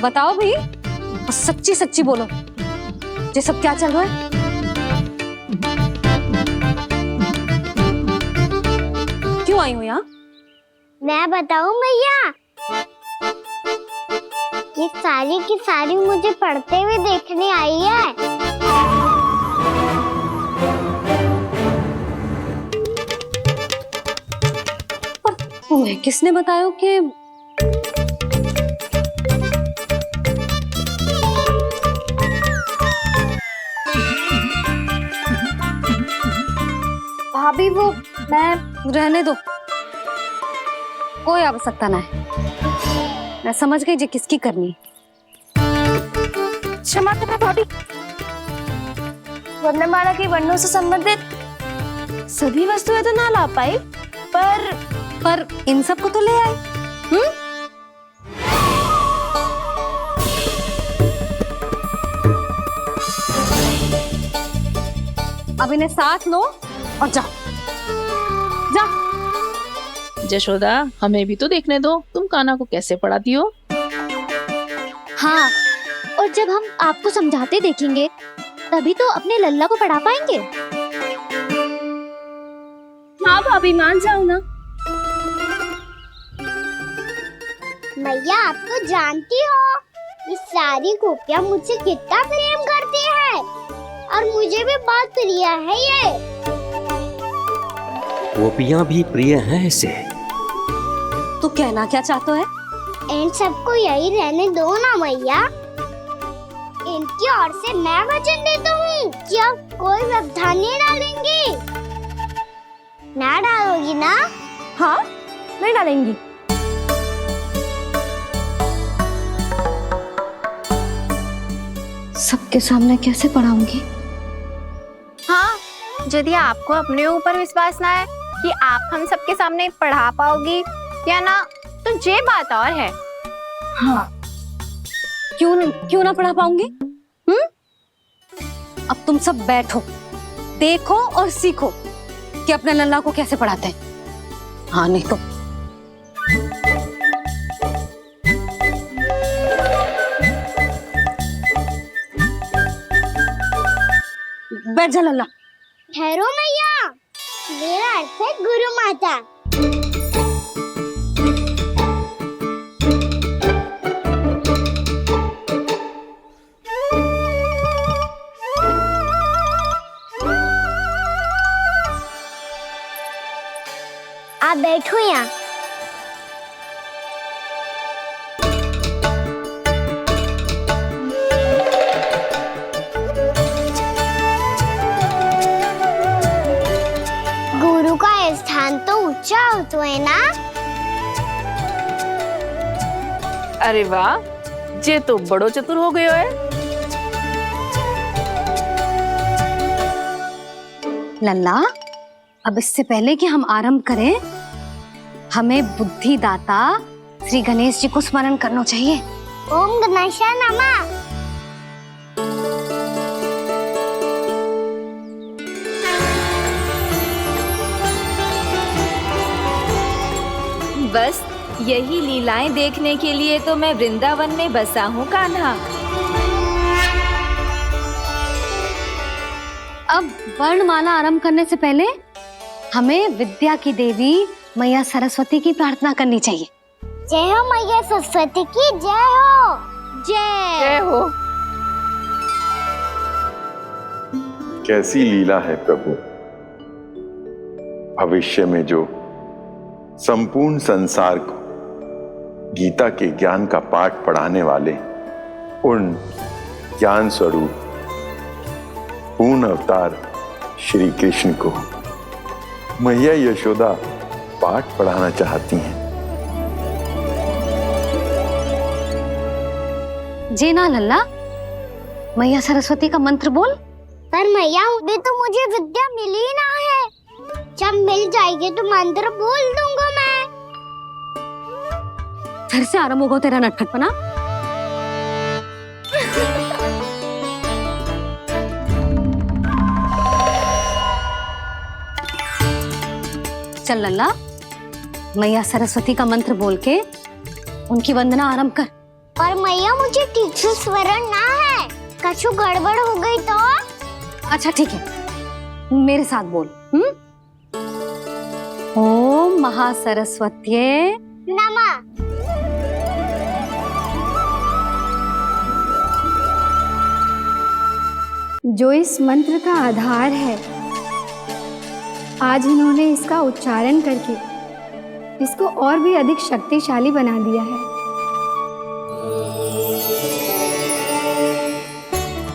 बताओ भाई, और सच्ची सच्ची बोलो, ये सब क्या चल रहा है? क्यों आई हो यहाँ? मैं बताऊं भैया, ये सारी की सारी मुझे पढ़ते हुए देखने आई है। तुम्हें किसने बताया कि भाभी वो मैं रहने दो, कोई आवश्यकता ना है। मैं समझ गई जी किसकी करनी। क्षमा करना भाभी, वर्णमाला के वर्णों से संबंधित सभी वस्तुएं तो ना ला पाई, पर इन सब को तो ले आए। अब इन्हें साथ लो और जाओ। जा। यशोदा, हमें भी तो देखने दो तुम कान्हा को कैसे पढ़ाती हो। हाँ, और जब हम आपको समझाते देखेंगे तभी तो अपने लल्ला को पढ़ा पाएंगे। हाँ भाभी, मान जाओ ना। मैया, आप तो जानती हो ये सारी गोपियां मुझसे कितना प्रेम करती है, और मुझे भी बहुत प्रिय है ये। गोपियां भी प्रिय हैं इसे। तू कहना क्या चाहता है? इन सबको यही रहने दो ना मैया। इनकी ओर से मैं वचन देता हूँ कि अब कोई व्यवधान नहीं डालेंगी। ना डालोगी ना? हाँ, नहीं डालेंगी। सबके सामने कैसे पढ़ाऊंगी? हाँ, यदि आपको अपने ऊपर विश्वास ना है कि आप हम सबके सामने पढ़ा पाओगी या ना, तो ये बात और है। हाँ, क्यों ना पढ़ा पाऊंगी? अब तुम सब बैठो, देखो और सीखो कि अपने लल्ला को कैसे पढ़ाते हैं। हाँ, नहीं तो बैठ जा लल्ला। ठहरो मैया, मेरा अर्थ है गुरु माता। आप बैठो यहाँ। गुरु का स्थान तो ऊंचा होता है ना? अरे वाह, ये तो बड़ो चतुर हो गयो है। लल्ला, अब इससे पहले कि हम आरंभ करें, हमें बुद्धिदाता श्री गणेश जी को स्मरण करना चाहिए। ओम गणेशाय नमः। बस यही लीलाएं देखने के लिए तो मैं वृंदावन में बसा हूँ कान्हा। अब वर्णमाला आरंभ करने से पहले हमें विद्या की देवी मैया सरस्वती की प्रार्थना करनी चाहिए। जय हो मैया सरस्वती की जय हो। जय हो। कैसी लीला है प्रभु। भविष्य में जो संपूर्ण संसार को गीता के ज्ञान का पाठ पढ़ाने वाले उन ज्ञान स्वरूप पूर्ण अवतार श्री कृष्ण को मैया यशोदा पाठ पढ़ाना चाहती हैं। जी ना लल्ला, मैया सरस्वती का मंत्र बोल। पर मैया, अभी तो मुझे विद्या मिली ना है। जब मिल जाएगी तो मंत्र बोल दूंगा मैं। फिर से आरंभ होगा तेरा नटखटपना। चल लल्ला, मैया सरस्वती का मंत्र बोल के उनकी वंदना आरंभ कर। पर मैया मुझे ठीक से स्मरण ना है, कछु गड़बड़ हो गई तो? अच्छा ठीक है, मेरे साथ बोल। ओम महासरस्वत्ये नमः। जो इस मंत्र का आधार है, आज इन्होंने इसका उच्चारण करके इसको और भी अधिक शक्तिशाली बना दिया है।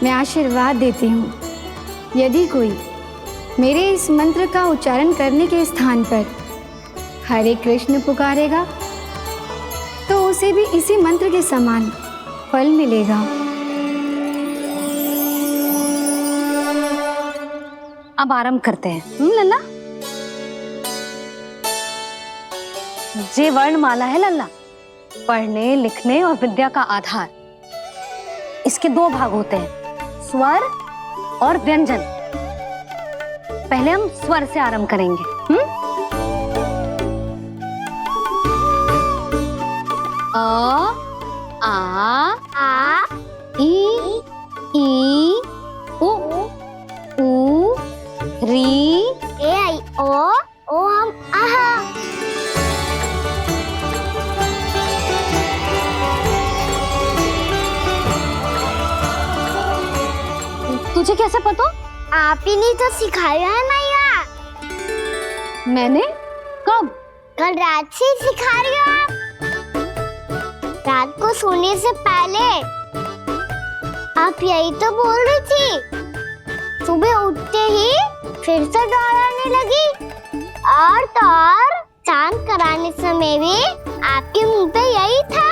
मैं आशीर्वाद देती हूँ, यदि कोई मेरे इस मंत्र का उच्चारण करने के स्थान पर हरे कृष्ण पुकारेगा तो उसे भी इसी मंत्र के समान फल मिलेगा। अब आरंभ करते हैं। लल्ला, जे वर्णमाला है लल्ला, पढ़ने लिखने और विद्या का आधार। इसके दो भाग होते हैं, स्वर और व्यंजन। पहले हम स्वर से आरंभ करेंगे। अ, आ, ई, उ, री, ए आई ओ हम आहा। तुझे कैसे पता? आप ही ने तो सिखाया है मैया। मैंने? कब? कल रात से सिखा रही हो आप। रात को सोने से पहले आप यही तो बोल रही थी। सुबह उठते ही फिर से दोहराने लगी, और तो और चांद कराने समय भी आपके मुंह पे यही था।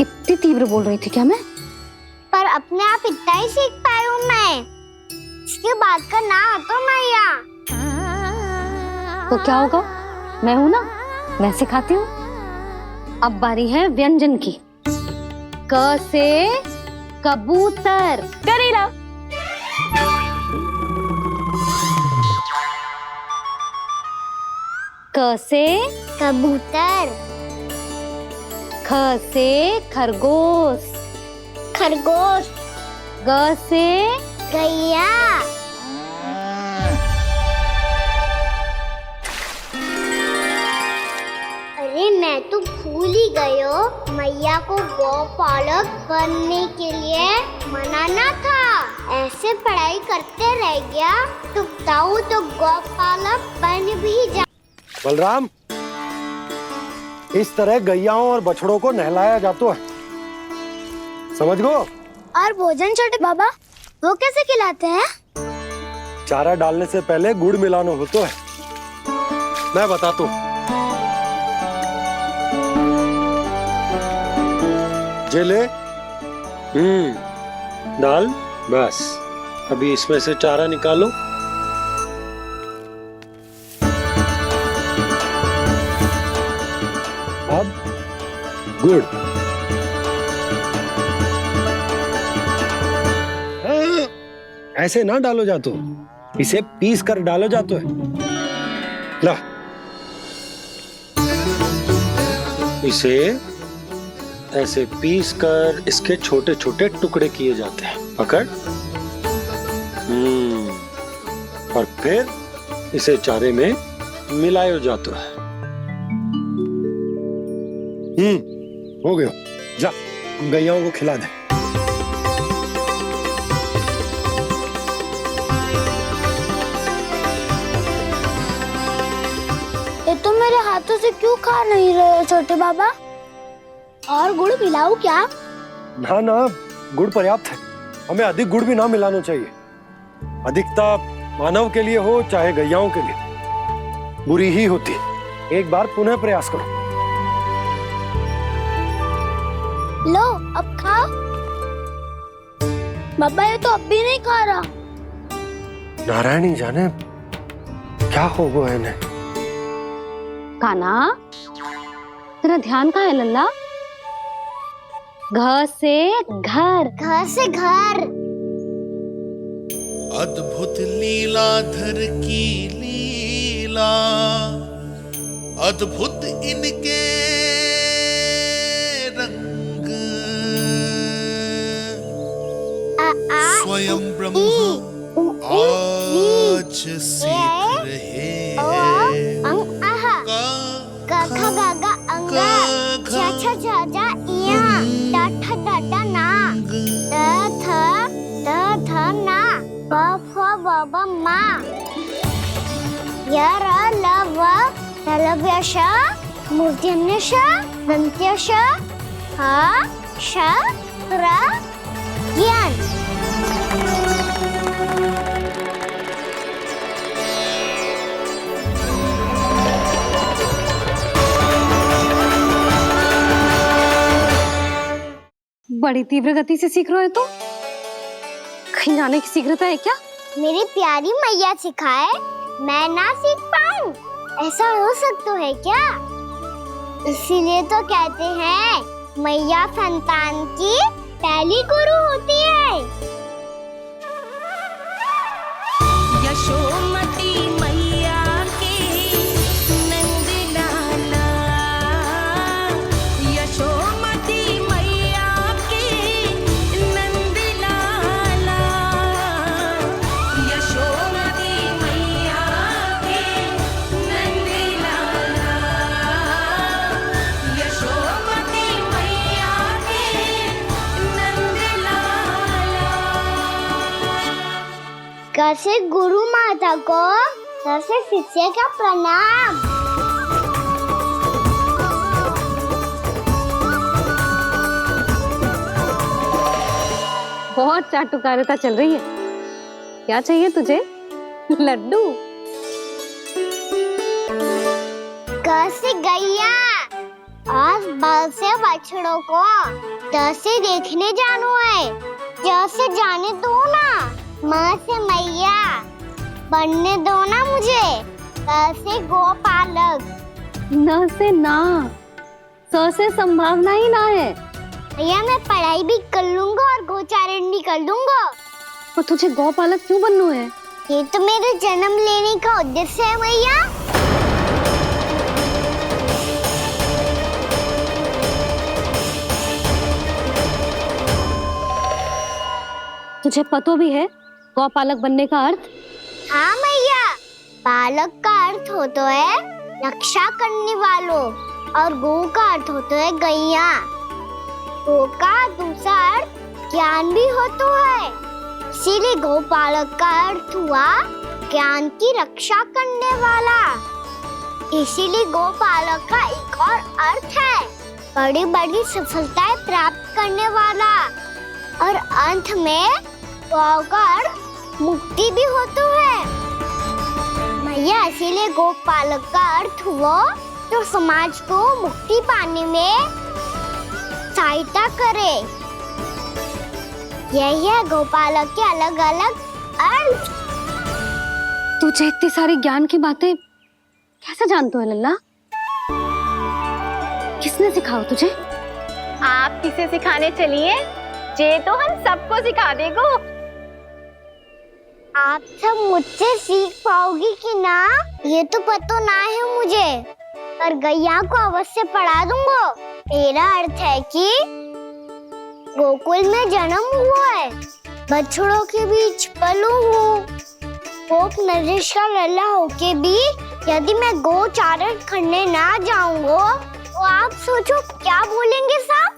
इतनी तीव्र बोल रही थी क्या मैं? पर अपने आप इतना ही सीख पाई हूँ मैं। इसके बाद का ना तो मैया। तो क्या होगा? मैं हूं ना, मैं सिखाती हूँ। अब बारी है व्यंजन की। क से कबूतर। करेला। क से कबूतर। ख से खरगोश। खरगोश। ग से गैया। अरे मैं तो भूल ही गई हो, मैया को गौपालक बनने के लिए मनाना था। ऐसे पढ़ाई करते रह गया तो ताऊ तो गौपालक बन भी जा। बलराम, इस तरह गैयाओं और बछड़ों को नहलाया जाता है, समझ गो? और भोजन छोटे बाबा, वो कैसे खिलाते हैं? चारा डालने से पहले गुड़ मिलाना होता है, मैं बताता हूँ। जे ले, डाल, बस। अभी इसमें से चारा निकालो। अब गुड़। ऐसे ना डालो जातो, इसे पीस कर डालो जातो है। ला, इसे ऐसे पीस कर इसके छोटे छोटे टुकड़े किए जाते हैं। पकड़। और फिर इसे चारे में मिलाया जाता है। हो गया, जा गैयाओं को खिला दे। ये तो मेरे हाथों से क्यों खा नहीं रहे छोटे बाबा? और गुड़ मिलाऊं क्या? ना ना, गुड़ पर्याप्त है। हमें अधिक गुड़ भी ना मिलाना चाहिए। अधिकता मानव के लिए हो चाहे गैयाओं के लिए बुरी ही होती। एक बार पुनः प्रयास करो। लो, अब खाओ। बाबा ये तो अब भी नहीं खा रहा। नारायणी जाने क्या हो गया इन्हें। काना, तेरा ध्यान कहाँ है लल्ला? घ से घर। घर से घर। अद्भुत लीलाधर की लीला, अद्भुत इनके रंग, स्वयं ब्रह्मा आज सीख रहे हैं। गा गा गा गा अंगा, छा छा छा जा इया, टा ठा टा टा ना, ता था ना, बा फा बा बा मा, या रा ला वा, तलव्यश, मूर्धन्यश, दन्त्यश, हा श रा ज्ञान। बड़ी तीव्र गति से सीख रहे हो तो कहीं जाने की शीघ्रता है क्या? मेरी प्यारी मैया सिखाए, मैं ना सीख पाऊं, ऐसा हो सकता है क्या? इसीलिए तो कहते हैं मैया संतान की पहली गुरु होती है। यशोमती मैया के नंद लाला, यशोमती मैया के नंद लाला, यशोमती मैया के नंद लाला, यशोमती मैया के नंद लाला। कैसे गुरु माता को सबसे शिष्य का प्रणाम। बहुत चाटुकारिता चल रही है। क्या चाहिए तुझे? लड्डू? कैसे गैया आज बाल से बछड़ों को कैसे देखने जानो है, जैसे जाने दो ना, माँ से मैया बनने दो ना मुझे, कैसे गोपालक। न से ना, स से संभावना ही ना है। भैया मैं पढ़ाई भी कर लूंगा और गोचारण भी कर दूंगा। तो तुझे गौपालक क्यों बनना है? ये तो मेरे जन्म लेने का उद्देश्य है भैया। तुझे पता भी है गौपालक बनने का अर्थ? हाँ मैया, पालक का अर्थ होता है रक्षा करने वालों और गौ का अर्थ होता है गैया। गौ का दूसरा अर्थ ज्ञान भी होता है, इसीलिए गौपालक का अर्थ हुआ ज्ञान की रक्षा करने वाला। इसीलिए गौपालक का एक और अर्थ है बड़ी बड़ी सफलताएं प्राप्त करने वाला, और अंत में गौ का अर्थ मुक्ति भी होता है। भैया इसीलिए गोपालक का अर्थ हुआ जो समाज को मुक्ति पाने में सहायता करे। यही है गोपालक के अलग अलग अर्थ। तुझे इतनी सारी ज्ञान की बातें कैसे जानते हो लल्ला? किसने सिखाओ तुझे? आप किसे सिखाने चलिए, जे तो हम सबको सिखा देगो। आप सब मुझसे सीख पाओगी कि ना ये तो पता ना है मुझे, पर गैया को अवश्य पढ़ा दूंगा। मेरा अर्थ है कि गोकुल में जन्म हुआ है, बछड़ों के बीच पलू हूँ, गोप नरेश का लल्ला होके भी यदि मैं गोचारण करने ना जाऊंगा तो आप सोचो क्या बोलेंगे साहब?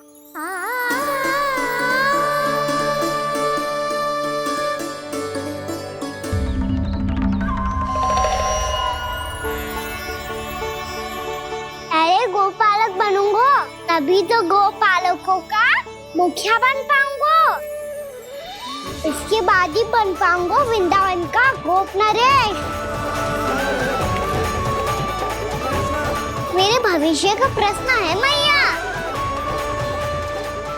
अरे गोपालक बनूंगा तभी तो गोपालकों का मुखिया बन पाऊंगा, इसके बाद ही बन पाऊंगा वृंदावन का गोप नरेश। मेरे भविष्य का प्रश्न है मैया।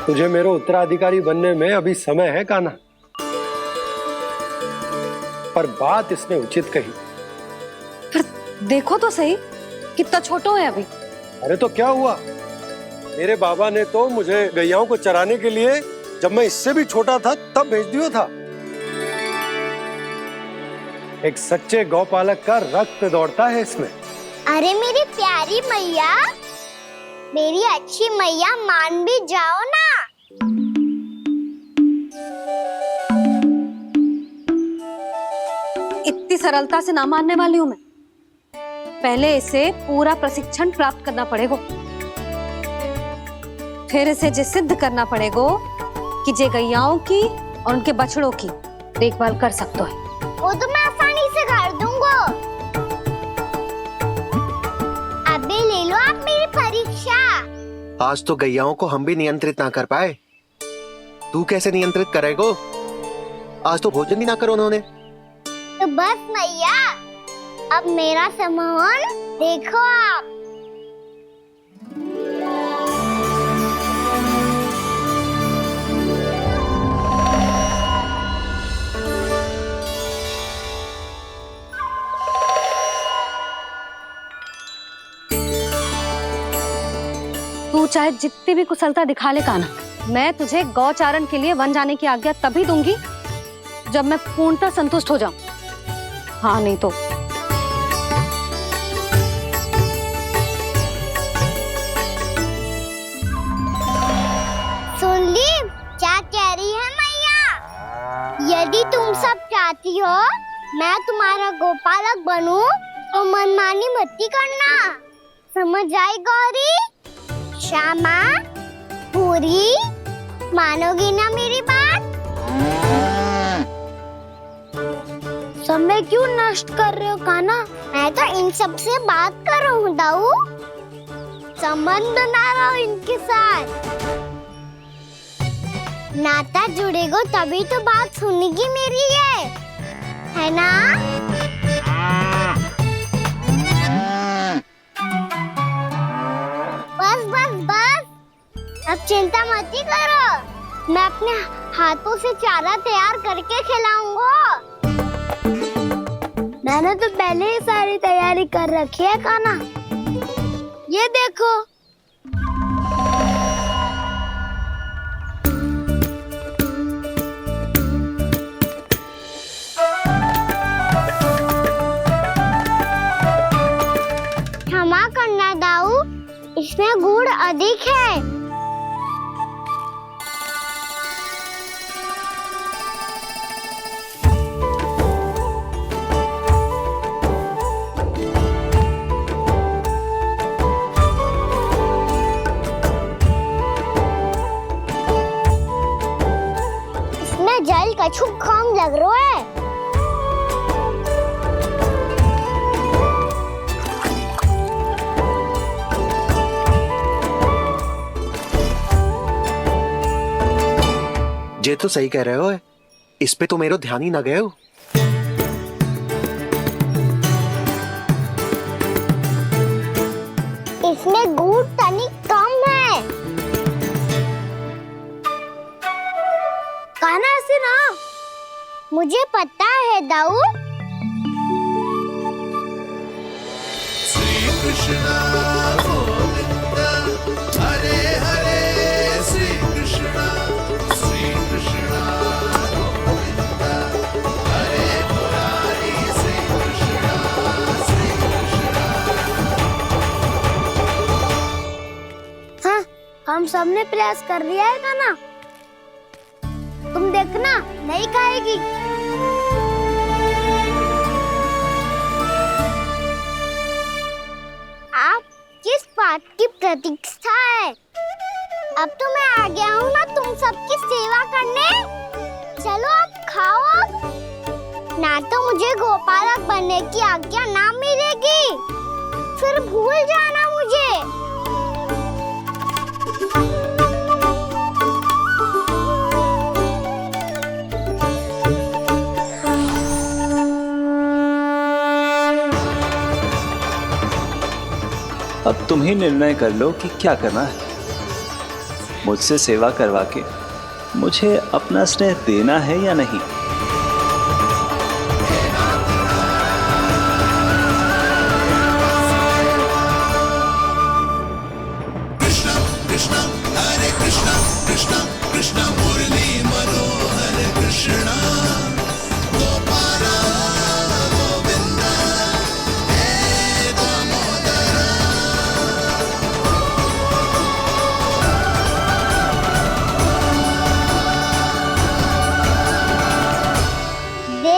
तुझे मेरे उत्तराधिकारी बनने में अभी समय है कान्हा, पर बात इसने उचित कही। पर देखो तो सही कितना छोटा है अभी। अरे तो क्या हुआ, मेरे बाबा ने तो मुझे गैयाओं को चराने के लिए जब मैं इससे भी छोटा था तब भेज दिया था। एक सच्चे गौपालक का रक्त दौड़ता है इसमें। अरे मेरी प्यारी मैया, मेरी अच्छी मैया, मान भी जाओ ना। इतनी सरलता से ना मानने वाली हूं मैं। पहले इसे पूरा प्रशिक्षण प्राप्त करना पड़ेगा, फिर इसे ये सिद्ध करना पड़ेगा कि जे गैयाओं की और उनके बछड़ों की देखभाल कर सकते है। वो तो मैं आसानी से कर दूंगा। अबे ले लो आप मेरी परीक्षा। आज तो गैयाओं को हम भी नियंत्रित ना कर पाए, तू कैसे नियंत्रित करेगो? आज तो भोजन ही ना करो उन्होंने। तो बस मैया, अब मेरा सम्मान देखो आप। तू चाहे जितनी भी कुशलता दिखा ले कान्हा, मैं तुझे गौचारण के लिए वन जाने की आज्ञा तभी दूंगी जब मैं पूर्णतः संतुष्ट हो जाऊं। हाँ नहीं तो सुन ली क्या कह रही है मैया? यदि तुम सब चाहती हो मैं तुम्हारा गोपालक बनूं तो मनमानी मत करना, समझ आई गौरी? श्यामा, पूरी, मानोगी ना मेरी बात? समय क्यों नष्ट कर रहे हो कान्हा? मैं तो इन सब से बात कर रहा हूँ दाऊ, संबंध बना रहा हूँ इनके साथ। नाता जुड़ेगा तभी तो बात सुनेगी मेरी है ना? बस बस बस, अब चिंता मत ही करो, मैं अपने हाथों से चारा तैयार करके खिलाऊंगा। मैंने तो पहले ही सारी तैयारी कर रखी है कान्हा, ये देखो। क्षमा करना दाऊ, इसमें गुड़ अधिक है। इसमें जल कछु कम लग रहा है। ये तो सही कह रहे हो, इस पे तो मेरो ध्यान ही ना गए हो। इसमें गुड़ तनिक कम है। कान्हा से ना, मुझे पता है दाऊ। श्री कृष्णा गोविंद हरे हरे, श्री कृष्णा गोविंद हरे मुरारी, श्री कृष्णा। हाँ, हम सबने प्रयास कर लिया है कान्हा, तुम देखना नहीं खाएगी। आप किस बात की प्रतीक्षा है? अब तो मैं आ गया हूँ ना तुम सबकी सेवा करने। चलो अब खाओ अब। ना तो मुझे गोपालक बनने की आज्ञा ना मिलेगी, फिर भूल जाना मुझे। अब तुम ही निर्णय कर लो कि क्या करना है। मुझसे सेवा करवा के मुझे अपना स्नेह देना है या नहीं। कृष्णा कृष्णा हरे कृष्णा, कृष्णा कृष्णा मुरली मनोहर कृष्णा, गोपाला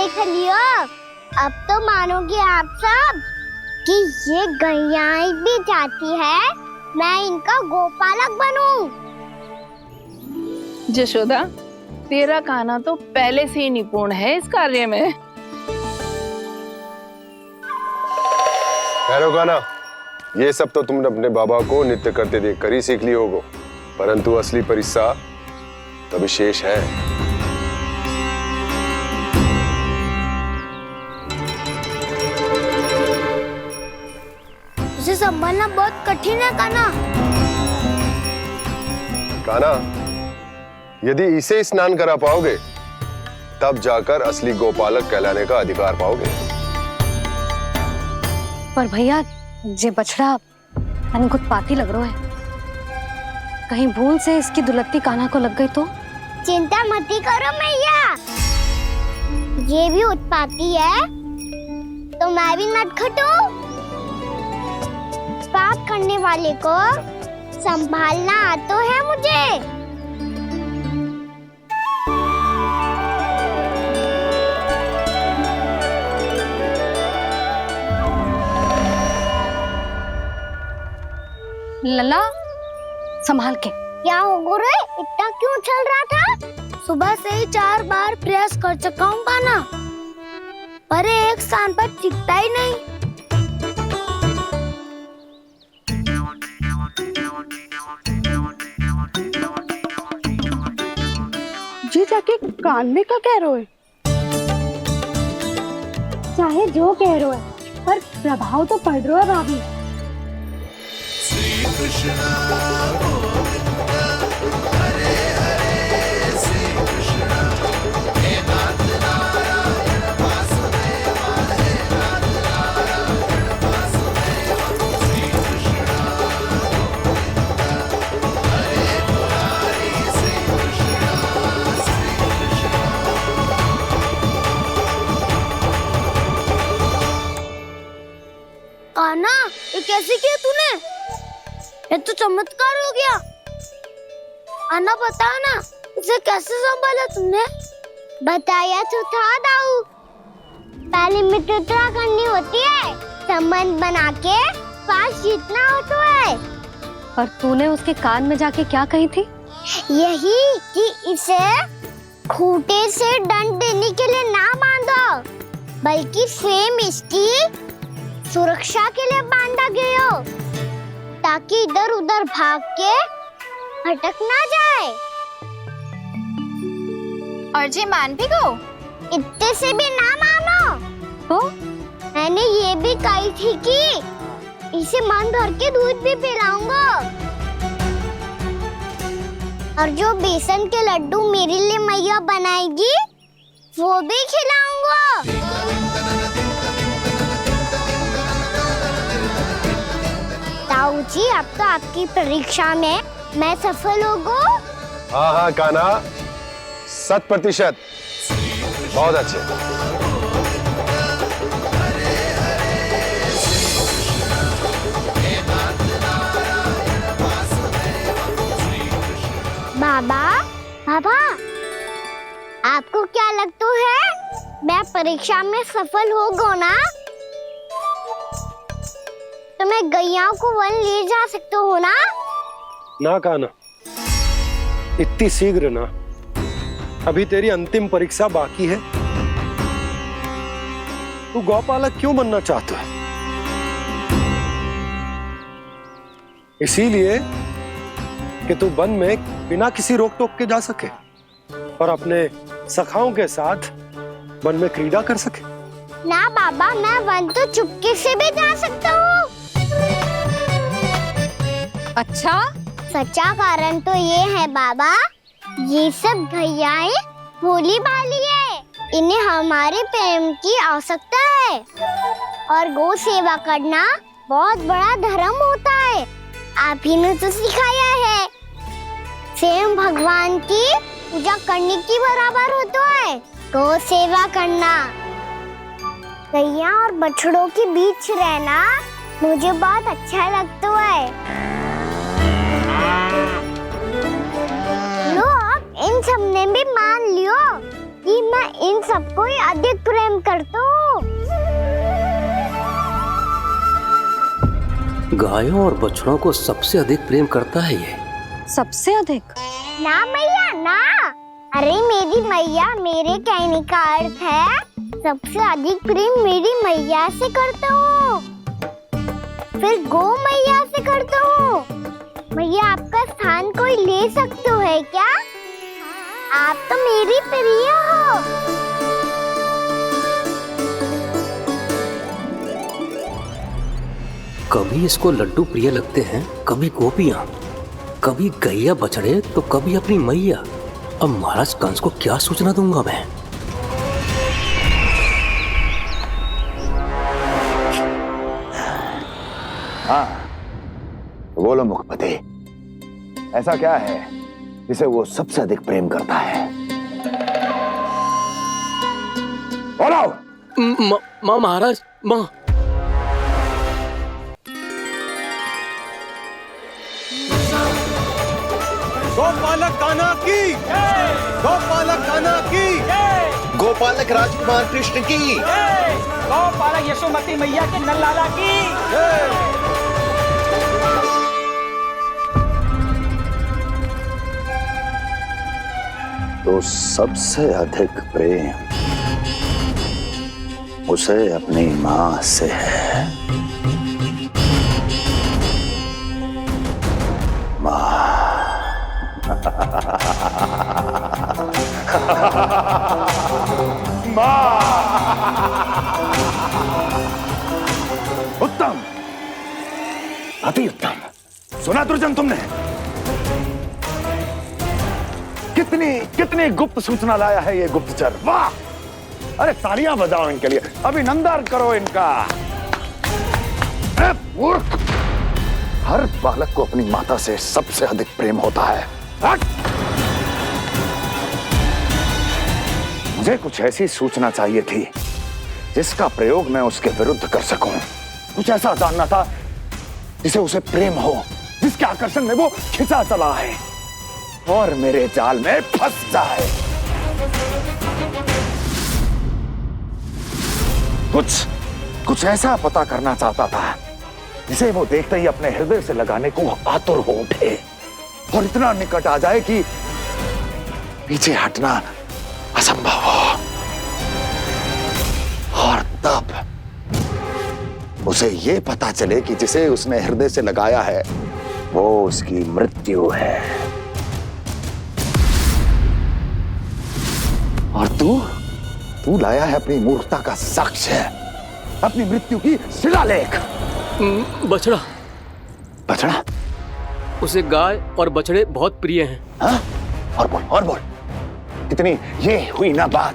देख लियो। अब तो मानोगे आप सब कि ये गैयाएं भी चाहती है मैं इनका गोपालक बनूं। जशोदा, तेरा कान्हा तो पहले से ही निपुण है इस कार्य में। ठहरो कान्हा, ये सब तो तुमने अपने बाबा को नृत्य करते देखकर ही सीख ली होगो, परंतु असली परिस्सा तो विशेष है। इसे संभालना बहुत कठिन है कान्हा। कान्हा, यदि इसे स्नान करा पाओगे तब जाकर असली गोपालक कहलाने का अधिकार पाओगे। पर भैया ये बछड़ा यानी उत्पाती लग रहा है, कहीं भूल से इसकी दुलत्ती कान्हा को लग गई तो? चिंता मत करो मैया, ये भी उत्पाती है तो मैं भी नटखट हूँ। पाप करने वाले को संभालना आता है मुझे। लला संभाल के। क्या हो गुरु, इतना क्यों चल रहा था? सुबह से ही 4 बार प्रयास कर चुका हूँ कान्हा, पर एक स्थान पर टिकता ही नहीं। जी जाके कान में का कह रहे हो? चाहे जो कह रहे हो पर प्रभाव तो पड़ रहा है भाभी। श्री कृष्ण गोविंद हरे हरे श्री कृष्ण हे नाथ नारायण वासुदेव हे नाथ नारायण वासुदेव श्री कृष्ण गोविंद हरे मुरारी श्री कृष्ण कान्हा, ये कैसे किया तूने? ये तो चमत्कार हो गया। आना बता ना, इसे कैसे संभाला तुमने? बताया तो था दाऊ, पहले मित्रता करनी होती है, संबंध बना के पास जीतना होता है। पर तूने उसके कान में जाके क्या कही थी? यही कि इसे खूंटे से दंड देने के लिए ना बांधो, बल्कि स्वयं इसकी सुरक्षा के लिए बांधा गया हो, ताकि इधर उधर भाग के भटक ना जाए। और जी मान भी गो? इतने से भी ना मानो। तो मैंने ये भी कही थी कि इसे मन भर के दूध भी पिलाऊंगा, और जो बेसन के लड्डू मेरे लिए मैया बनाएगी वो भी खिलाऊंगा। ताऊ जी, अब तो आपकी परीक्षा में मैं सफल होगा। हाँ हाँ कान्हा, 100%। बहुत अच्छे। बाबा, बाबा, आपको क्या लगता है मैं परीक्षा में सफल होगा ना? तो मैं गैयाओं को वन ले जा सकता हूँ ना? ना कान्हा, इतनी शीघ्र ना, अभी तेरी अंतिम परीक्षा बाकी है। तू गौपालक क्यों बनना चाहता है? इसीलिए कि तू वन में बिना किसी रोक टोक के जा सके और अपने सखाओं के साथ वन में क्रीड़ा कर सके। ना बाबा, मैं वन तो चुपके से भी जा सकता हूँ। अच्छा, सच्चा कारण तो ये है बाबा, ये सब गैयाएं भोली भाली है, इन्हें हमारे प्रेम की आवश्यकता है, और गौ सेवा करना बहुत बड़ा धर्म होता है। आप ही ने तो सिखाया है, स्वयं भगवान की पूजा करने की बराबर होता है गौ सेवा करना। गैया और बछड़ों के बीच रहना मुझे बहुत अच्छा लगता है। लो, अब इन सब ने भी मान लियो कि मैं इन सबको ही अधिक प्रेम करता हूँ। गायों और बछड़ों को सबसे अधिक प्रेम करता है ये। सबसे अधिक? ना मैया ना, अरे मेरी मैया, मेरे कहने का अर्थ है सबसे अधिक प्रेम मेरी मैया से करता हूँ, फिर गौ मैया से करता हूँ। मैया आपका स्थान कोई ले सकते है क्या? आप तो मेरी प्रिय हो। कभी इसको लड्डू प्रिय लगते हैं, कभी गोपियां, कभी गैया बछड़े, तो कभी अपनी मैया। अब महाराज कंस को क्या सूचना दूंगा मैं? हाँ, बोलो मुखपति, ऐसा क्या है जिसे वो सबसे अधिक प्रेम करता है? बोलो। माँ महाराज, माँ। गोपालक कान्हा की, गोपालक कान्हा की, गोपालक राजकुमार कृष्ण की, गोपालक यशोमती मैया के नल लाला की। तो सबसे अधिक प्रेम उसे अपनी मां से है। मां। उत्तम, अति उत्तम। सुना दुर्जन तुमने? कितनी गुप्त सूचना लाया है ये गुप्तचर। वाह! अरे तालियां बजाओ इनके लिए, अभिनंदन करो इनका। मूर्ख! हर बालक को अपनी माता से सबसे अधिक प्रेम होता है। मुझे कुछ ऐसी सूचना चाहिए थी जिसका प्रयोग मैं उसके विरुद्ध कर सकूं। कुछ ऐसा जानना था जिसे उसे प्रेम हो, जिसके आकर्षण में वो खिंचा चला है और मेरे जाल में फंस जाए। कुछ ऐसा पता करना चाहता था जिसे वो देखते ही अपने हृदय से लगाने को आतुर हो उठे और इतना निकट आ जाए कि पीछे हटना असंभव हो। और तब उसे ये पता चले कि जिसे उसने हृदय से लगाया है वो उसकी मृत्यु है। और तू लाया है अपनी मूर्खता का साक्ष्य, अपनी मृत्यु की शिलालेख। बछड़ा। बछड़ा? उसे गाय और बछड़े बहुत प्रिय हैं। हाँ? और बोल। कितनी ये हुई ना बात,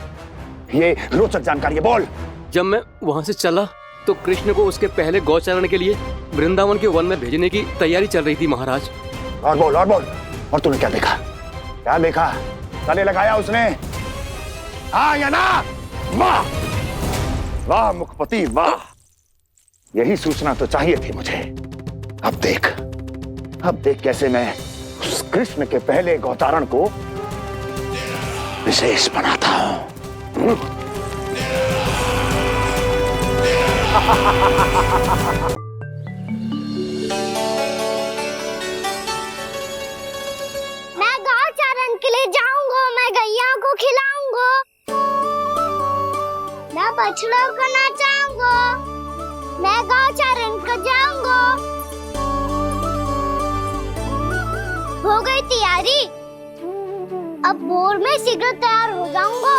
ये रोचक जानकारी बोल। जब मैं वहां से चला तो कृष्ण को उसके पहले गौचारण के लिए वृंदावन के वन में भेजने की तैयारी चल रही थी महाराज। और बोल। और तूने क्या देखा? क्या देखा? गले लगाया उसने? हाँ या ना? वाह वाह मुखपति वाह, यही सूचना तो चाहिए थी मुझे। अब देख कैसे मैं उस कृष्ण के पहले गौचारण को विशेष बनाता हूं। मैं गौचारण के लिए जाऊंगा, मैं गैया को खिलाऊंगा, मैं बछड़ों को नचाऊंगा, मैं गौचारण को जाऊंगा। हो गई तैयारी, अब भोर में शीघ्र तैयार हो जाऊंगा।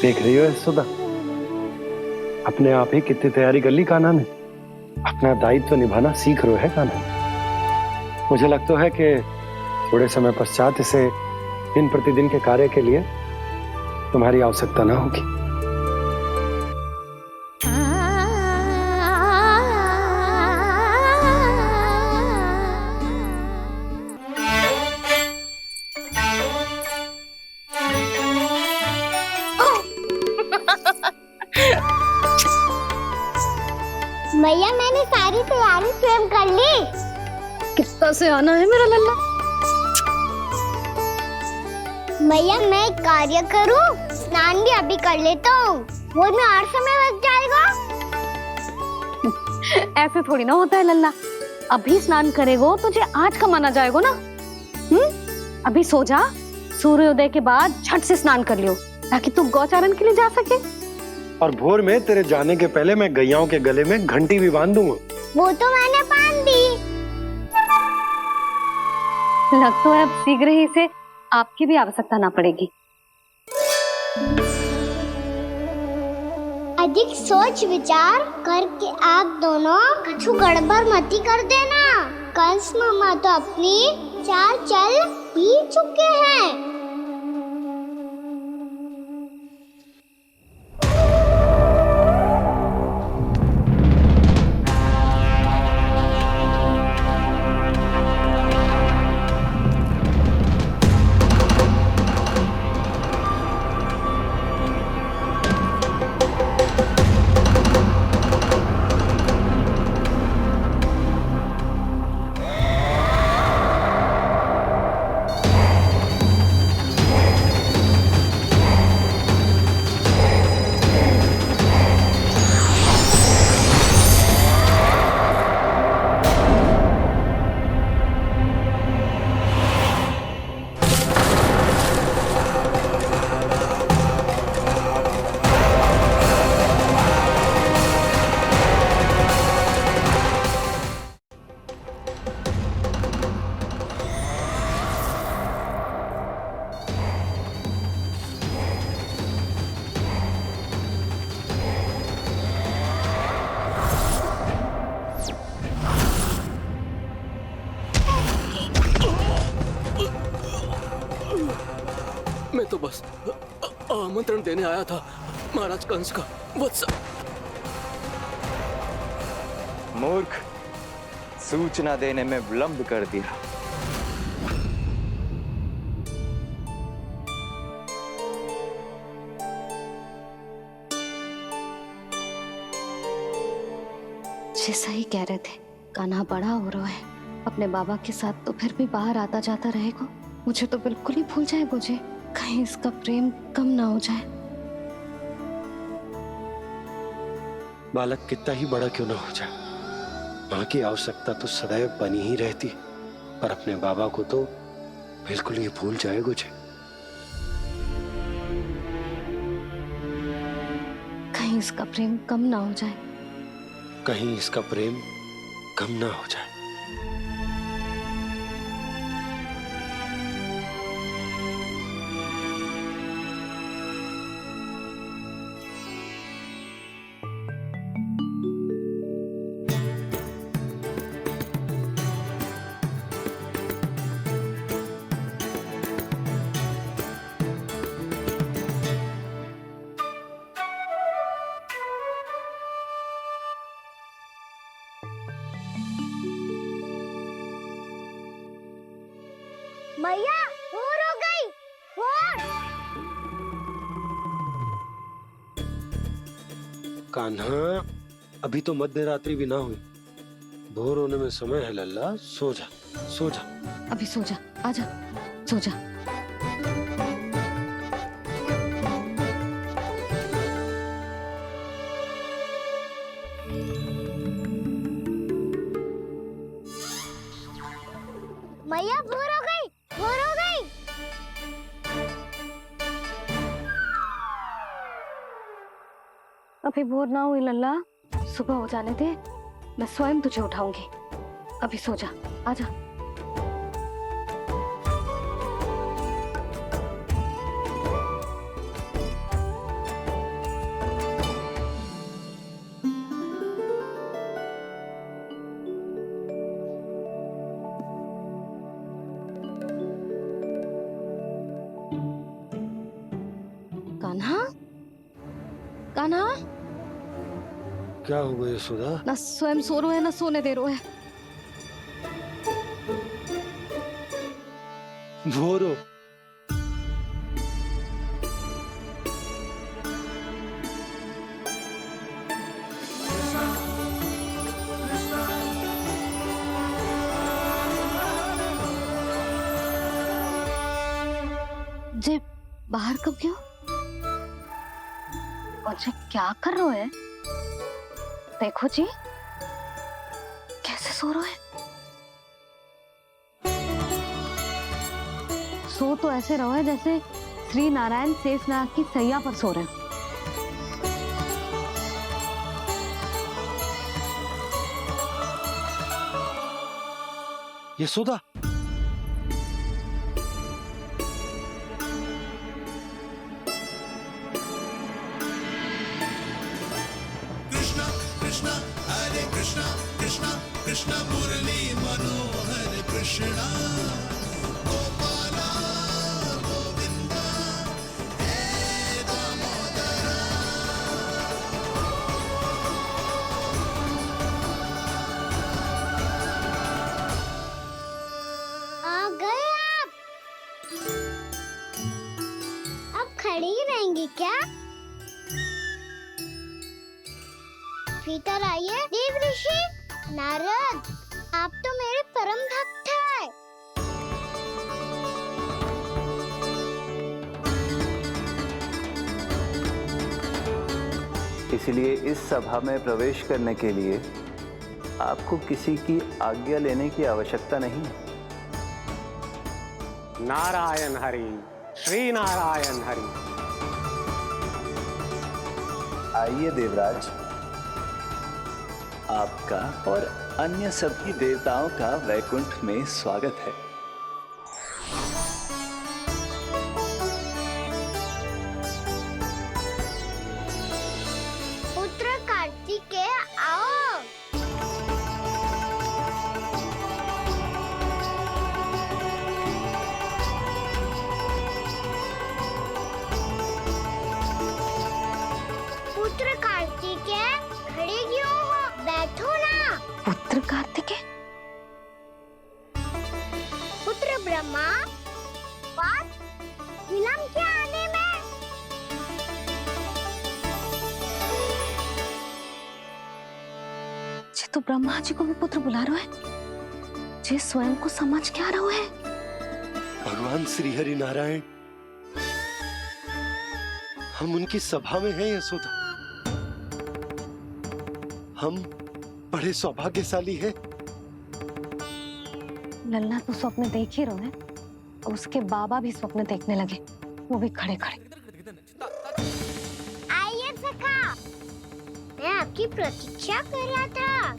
देख रही हो यशोदा, अपने आप ही कितनी तैयारी कर ली कान्हा ने। अपना दायित्व निभाना सीख रहे है कान्हा। मुझे लगता है कि थोड़े समय पश्चात इसे दिन प्रतिदिन के कार्य के लिए तुम्हारी आवश्यकता ना होगी। भैया मैंने सारी तैयारी स्वयं कर ली। कितना से आना है मेरा लल्ला। भैया मैं कार्य करूं, स्नान भी अभी कर लेता हूँ, वो में और समय लग जाएगा। ऐसे थोड़ी ना होता है लल्ला, अभी स्नान करेगो तुझे आज का माना जाएगा ना। अभी सो जा, सूर्योदय के बाद झट से स्नान कर लियो ताकि तू गौचारण के लिए जा सके। और भोर में तेरे जाने के पहले मैं गैयाओं के गले में घंटी भी बांध दूंगा। वो तो मैंने बांध दी। लग तो है अब शीघ्र ही से आपकी भी आवश्यकता ना पड़ेगी। अधिक सोच विचार करके आप दोनों कछु गड़बड़ मती कर देना। कंस मामा तो अपनी चाल चल ही चुके हैं। मैं तो बस आमंत्रण देने आया था महाराज कंस का। वत्स मूर्ख, सूचना देने में विलंब कर दिया। जैसा ही कह रहे थे, कान्हा बड़ा हो रहा है, अपने बाबा के साथ तो फिर भी बाहर आता जाता रहेगा। मुझे तो बिल्कुल ही भूल जाए मुझे, कहीं इसका प्रेम कम ना हो जाए। बालक कितना ही बड़ा क्यों ना हो जाए, माँ की आवश्यकता तो सदैव बनी ही रहती, पर अपने बाबा को तो बिल्कुल ही भूल जाए मुझे। कहीं इसका प्रेम कम ना हो जाए, कहीं इसका प्रेम कम ना हो जाए। मैया भोर हो गई, भोर। कान्हा, अभी तो मध्य रात्रि भी ना हुई, भोर होने में समय है लल्ला। सो जा, सो जा। अभी सो जा, आजा, सो जा। मैया भोर हो गई, भोर हो गई। अभी भोर ना हुई लल्ला, सुबह हो जाने दे, मैं स्वयं तुझे उठाऊंगी। अभी सो जा, आजा। कान्हा, कान्हा, क्या हो गया यशोदा? ना स्वयं सो रो है ना सोने दे रो है। भोर हो। जे बाहर कब गयो? मुझे क्या कर रहे है? देखो जी कैसे सो रहे हैं। सो तो ऐसे रहो है जैसे श्री नारायण शेषनाग की सैया पर सो रहे हैं। यशोदा, कृष्णा कृष्णा हरे कृष्णा कृष्णा कृष्णा मुरली मनोहर कृष्णा गोपाला गोविंदा हे दामोदरा। आ गए आप। अब खड़ी ही रहेंगी क्या? भीतर आइए देव ऋषि। नारद, आप तो मेरे परम भक्त हैं। इसलिए इस सभा में प्रवेश करने के लिए आपको किसी की आज्ञा लेने की आवश्यकता नहीं है। नारायण हरि, श्री नारायण हरि। आइए देवराज, आपका और अन्य सभी देवताओं का वैकुंठ में स्वागत है। पुत्र कार्तिकेय आओ। पुत्र कार्तिकेय खड़े क्यों हो? बैठो ना। पुत्र कार्तिकेय? पुत्र ब्रह्मा, बात विलंब क्या आने में? जी तो ब्रह्मा जी को भी पुत्र बुला रहे हैं। जी स्वयं को समझ क्या रहे हैं? भगवान श्री हरि नारायण, हम उनकी सभा में हैं यशोदा। हम बड़े सौभाग्यशाली हैं। लल्ला तो स्वप्न देख ही रहे हैं, उसके बाबा भी स्वप्न देखने लगे, वो भी खड़े खड़े। आइए सखा, मैं आपकी प्रतीक्षा कर रहा था।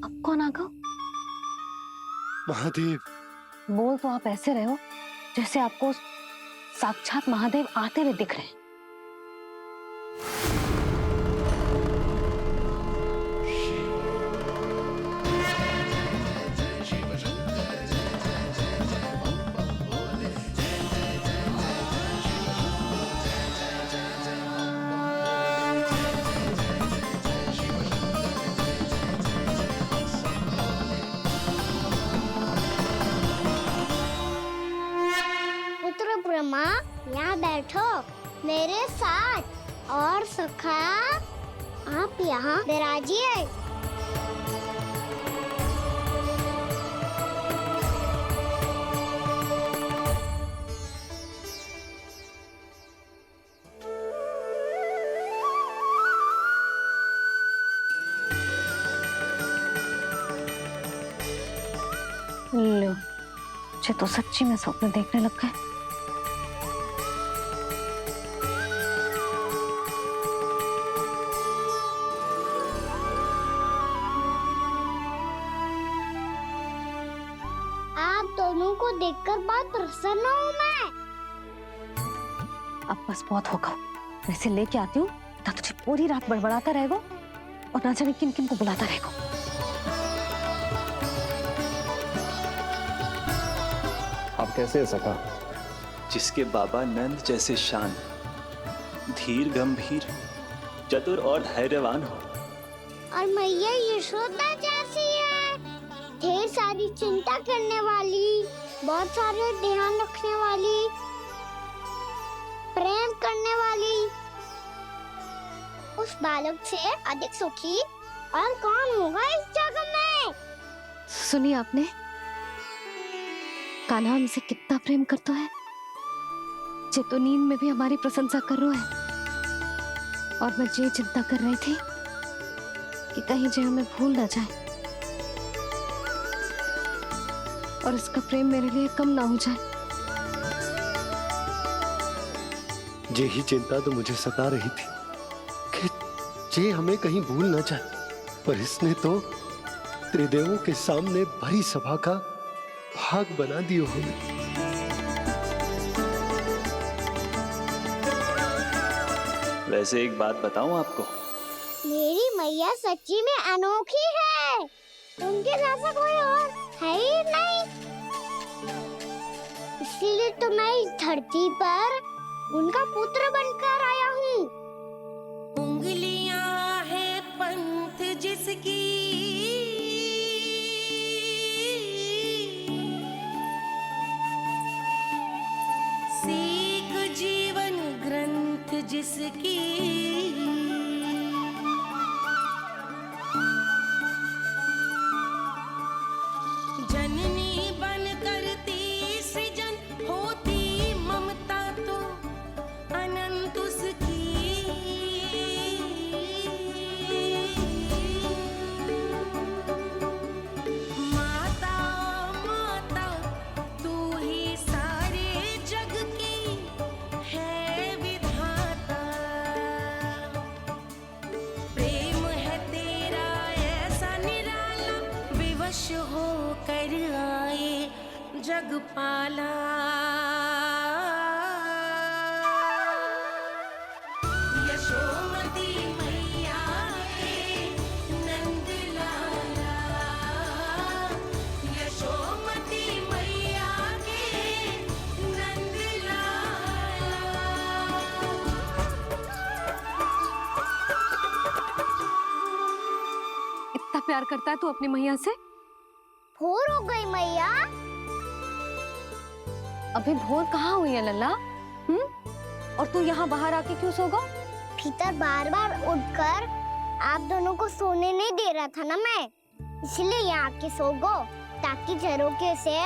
अब कौन आ गया? महादेव। बोल तो आप ऐसे रहे हो जैसे आपको साक्षात महादेव आते हुए दिख रहे हैं। पुत्र ब्रह्मा, यहाँ बैठो मेरे साथ। और सखा, आप यहाँ विराजिए। लो, मुझे तो सच्ची में स्वप्न देखने लग गए। आप दोनों को देखकर बहुत प्रसन्न हूँ मैं। अब बस बहुत होगा, वैसे लेके आती हूँ ना, तुझे पूरी रात बड़बड़ाता रहेगा और ना जाने किन किन को बुलाता रहेगा। आप कैसे हैं सखा? जिसके बाबा नंद जैसे शान, धीर गंभीर, चतुर और धैर्यवान हो, और मैया यशोदा जैसी है, ढेर सारी चिंता करने वाली, बहुत सारे ध्यान रखने वाली, प्रेम करने वाली। उस बालक से अधिक सुखी और कौन होगा इस जगत में? सुनिए आपने, कान्हा हमसे कितना प्रेम करता है, जे तो नींद में भी हमारी प्रशंसा कर रहा है। और मैं ये चिंता कर रही थी कि कहीं जे हमें भूल ना जाए और इसका प्रेम मेरे लिए कम ना हो जाए। यही चिंता तो मुझे सता रही थी कि जे हमें कहीं भूल ना जाए, पर इसने तो त्रिदेवों के सामने भरी सभा का भाग बना दियो हमें। वैसे एक बात बताऊं आपको, मेरी मैया सच्ची में अनोखी है। उनके जैसा कोई और है ही नहीं। इसीलिए तो मैं इस धरती पर उनका पुत्र बनकर आया हूँ। उंगलियां है पंथ जिसकी, सीख जीवन ग्रंथ जिसकी, जननी बन करती सृजन होती ममता तो अनंत उसकी। माता माता तू ही सारे जग की है विधाता। प्रेम है तेरा ऐसा निराला, विवश हो कर आए जग पाला। यशोमती मैया के नंद लाला, यशोमती मैया के नंद लाला। इतना प्यार करता है तू अपनी मैया से? भोर हो गई मैया। अभी भोर कहाँ हुई है लल्ला? और तू यहाँ बाहर आके क्यों सो गया? भीतर बार बार उठकर आप दोनों को सोने नहीं दे रहा था ना मैं, इसलिए यहाँ आके सो गो, ताकि झरोखे से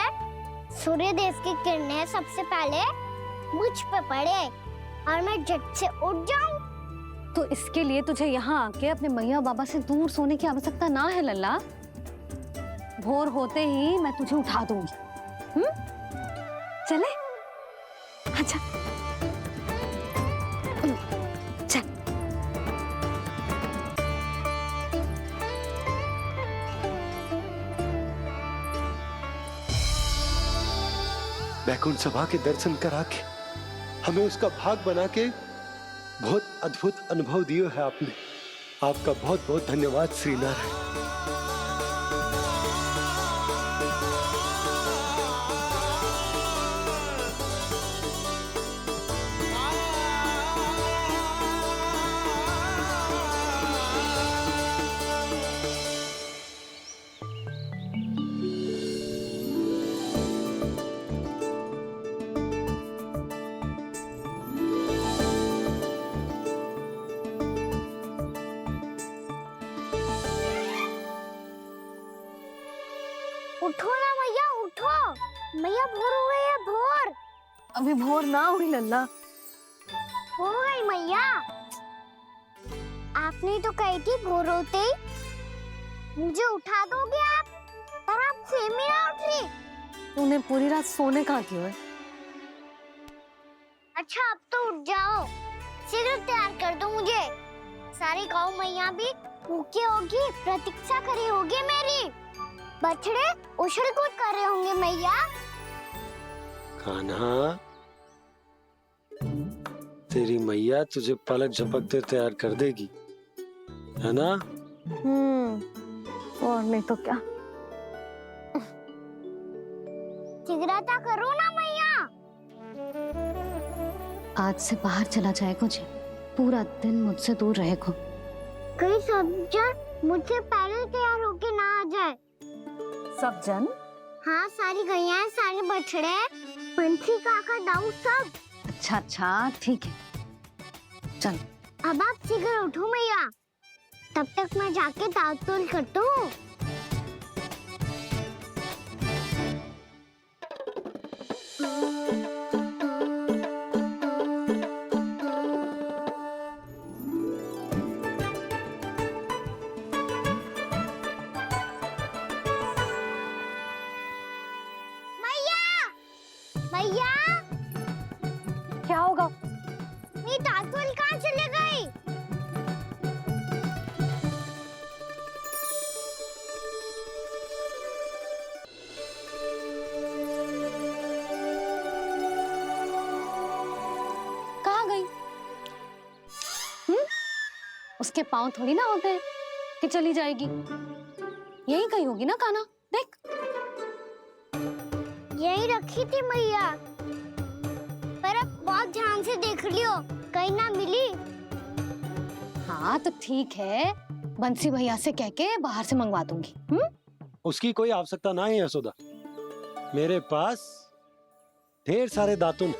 सूर्य देव की किरणें सबसे पहले मुझ पे पड़े और मैं झट से उठ जाऊं। तो इसके लिए तुझे यहाँ आके अपने मैया बाबा से दूर सोने की आवश्यकता ना है लल्ला। भोर होते ही मैं तुझे उठा दूंगी। चले अच्छा चल। बैकुंठ सभा के दर्शन करा के हमें उसका भाग बना के बहुत अद्भुत अनुभव दियो है आपने। आपका बहुत बहुत धन्यवाद श्री नारायण। उठो ना मैया, उठो। मैया भोर हो गई है, भोर। अभी भोर ना हुई लल्ला। हो गई मैया। आपने तो कही थी भोर होते ही मुझे उठा दोगे आप, पर आप फिर भी ना उठी। तूने पूरी रात सोने कहाँ क्यों है? अच्छा अब तो उठ जाओ, शीघ्र तैयार कर दो मुझे। सारी गाँव मैया भी भूखी होगी, प्रतीक्षा करी होगी मेरी। बछड़े उछल कूद कर रहे होंगे मैया। कान्हा, तेरी मैया तुझे पलक झपकते तैयार कर देगी, है ना? और नहीं तो क्या। शीघ्रता करो ना मैया। आज से बाहर चला जाएगा जी, पूरा दिन मुझसे दूर रहेगा। कहीं सब जन मुझसे पहले तैयार होके ना आ जाए। सब जन? हाँ, सारी गैया, सारे बछड़े, पंछी, काका, दाऊ सब। अच्छा अच्छा ठीक है, चल। अब आप शीघ्र उठो मैया, तब तक मैं जाके ताल-तोल करता हूँ। भैया क्या होगा? मेरी दातुल कहाँ चले गई? कहाँ गई? उसके पाँव थोड़ी ना होते हैं कि चली जाएगी। यही कहीं होगी ना कान्हा, देख। यही रखी थी मैया, पर अब बहुत ध्यान से देख लियो, कहीं ना मिली। हाँ तो ठीक है, बंसी भैया से कह के बाहर से मंगवा दूंगी। उसकी कोई आवश्यकता ना है यशोदा, मेरे पास ढेर सारे दातुन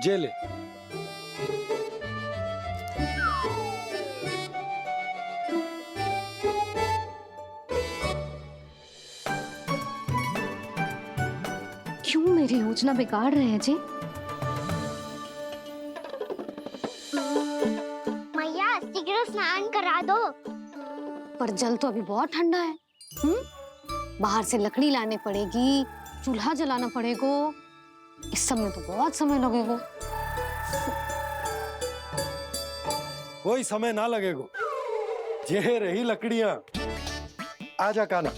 जे ले। क्यों मेरी योजना बिगाड़ रहे हैं जी? मैया शीघ्र स्नान करा दो। पर जल तो अभी बहुत ठंडा है। बाहर से लकड़ी लाने पड़ेगी, चूल्हा जलाना पड़ेगा। इस सब में तो बहुत समय लगेगा। कोई समय ना लगेगा, ये रही लकड़ियां। आजा कान्हा।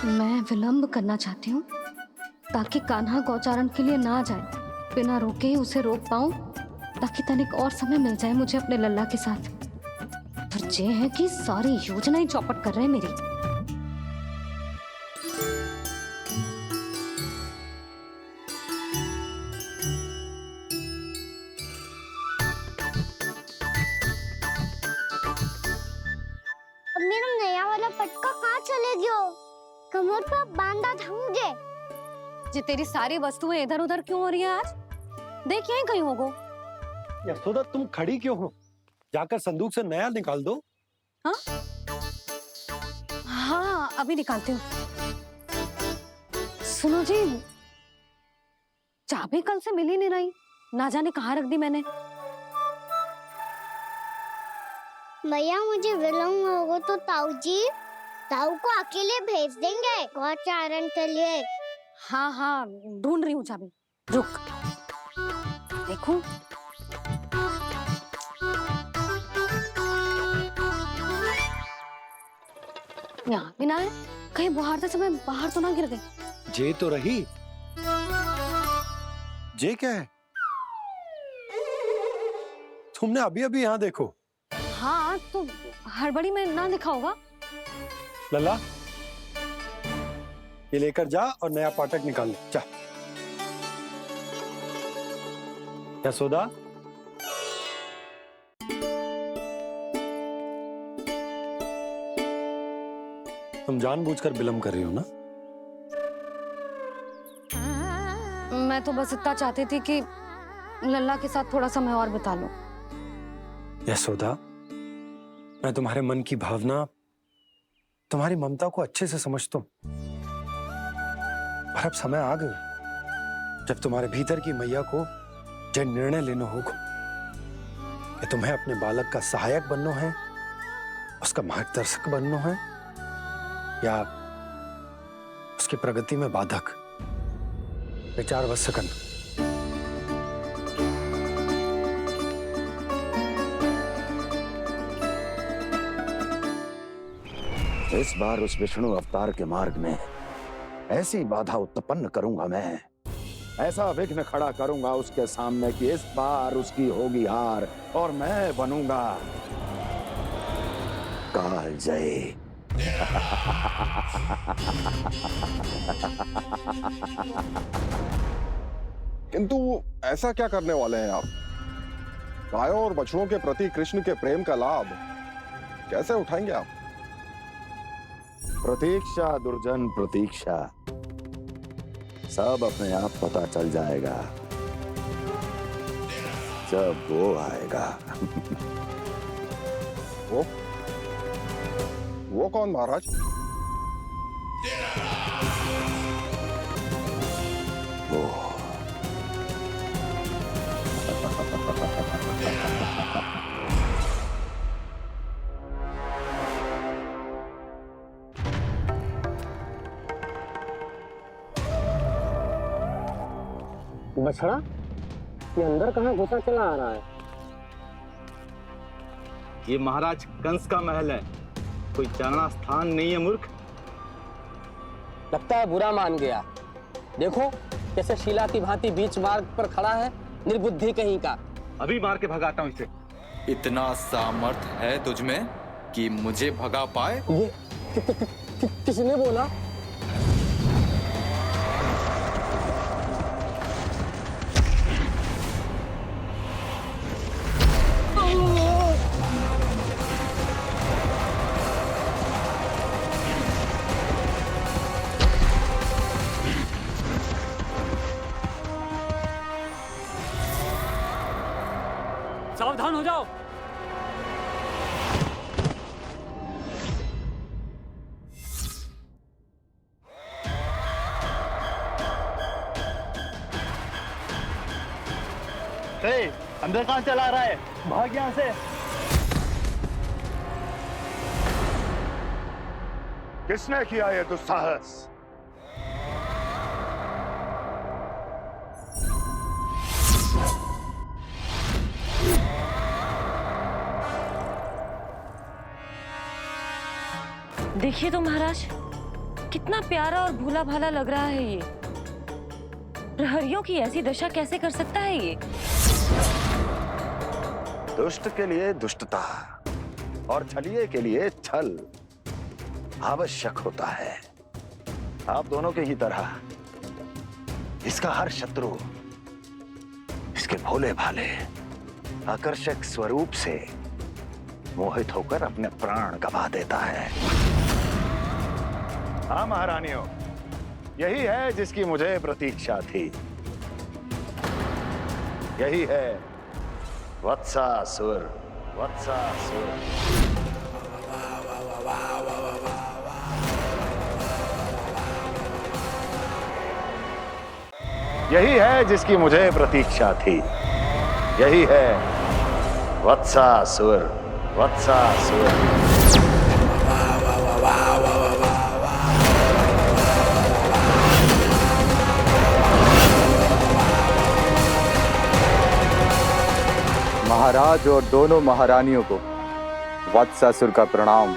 मैं विलंब करना चाहती हूँ ताकि कान्हा गौचारण के लिए ना जाए। बिना रोके ही उसे रोक पाऊं, ताकि तनिक और समय मिल जाए मुझे अपने लल्ला के साथ। पर ये है कि सारी योजना ही चौपट कर रहे हैं मेरी। अब मेरा नया वाला पटका कहाँ चले गयो? कमर पर बांधा था मुझे। जे तेरी सारी वस्तुएं इधर उधर क्यों हो रही हैं आज? देख यहीं कहीं होगो। यशोदा तुम खड़ी क्यों हो? जाकर संदूक से नया निकाल दो। हाँ हाँ अभी निकालती हूँ। सुनो जी, चाबी कल से मिल ही नहीं रही, ना जाने कहाँ रख दी मैंने। भैया मुझे विलम्ब होगा तो ताऊ को अकेले भेज देंगे गौचारण के लिए। हाँ हाँ ढूंढ रही हूँ चाबी, रुक। देखूं। यहाँ भी ना है, कहीं बुहारते समय बाहर तो ना गिर गई। जे तो रही। जे क्या है? तुमने अभी अभी यहाँ देखो। हाँ तो हड़बड़ी में ना लिखा होगा। लल्ला ये लेकर जा और नया पाठक निकाल ले जा। यशोदा तुम जानबूझकर विलंब कर रही हो ना? मैं तो बस इतना चाहती थी कि लल्ला के साथ थोड़ा समय और बिता लूं। यशोदा मैं तुम्हारे मन की भावना, तुम्हारी ममता को अच्छे से समझता हूं। पर अब समय आ गया जब तुम्हारे भीतर की मैया को यह निर्णय लेना होगा कि तुम्हें अपने बालक का सहायक बनना है, उसका मार्गदर्शक बनना है, या उसकी प्रगति में बाधक। विचार अवश्य करना। इस बार उस विष्णु अवतार के मार्ग में ऐसी बाधा उत्पन्न करूंगा मैं, ऐसा विघ्न खड़ा करूंगा उसके सामने कि इस बार उसकी होगी हार और मैं बनूंगा कालजयी। किंतु ऐसा क्या करने वाले हैं आप? गायों और बछड़ों के प्रति कृष्ण के प्रेम का लाभ कैसे उठाएंगे आप? प्रतीक्षा दुर्जन प्रतीक्षा, सब अपने आप पता चल जाएगा जब वो आएगा। वो कौन महाराज? वो बछड़ा ये अंदर कहाँ घुसा चला आ रहा है? ये महाराज कंस का महल है, कोई चारणा स्थान नहीं है मूर्ख। लगता है बुरा मान गया। देखो कैसे शीला की भांति बीच मार्ग पर खड़ा है, निर्बुद्धि कहीं का। अभी मार के भगाता हूँ इसे। इतना सामर्थ है तुझमें कि मुझे भगा पाए? ये किसने बोला? सावधान हो जाओ। अंदर कहाँ चला रहा है? भाग यहाँ से। किसने किया ये दुस्साहस? देखिए तो महाराज, कितना प्यारा और भोला भाला लग रहा है ये। प्रहरियों की ऐसी दशा कैसे कर सकता है ये? दुष्ट के लिए दुष्टता और छलिए के लिए छल आवश्यक होता है। आप दोनों के ही तरह इसका हर शत्रु इसके भोले भाले आकर्षक स्वरूप से मोहित होकर अपने प्राण गंवा देता है। हाँ महारानियों, यही है जिसकी मुझे प्रतीक्षा थी। यही है वत्सासुर। वत्सासुर यही है जिसकी मुझे प्रतीक्षा थी। यही है वत्सासुर। वत्सासुर महाराज और दोनों महारानियों को वत्सासुर का प्रणाम।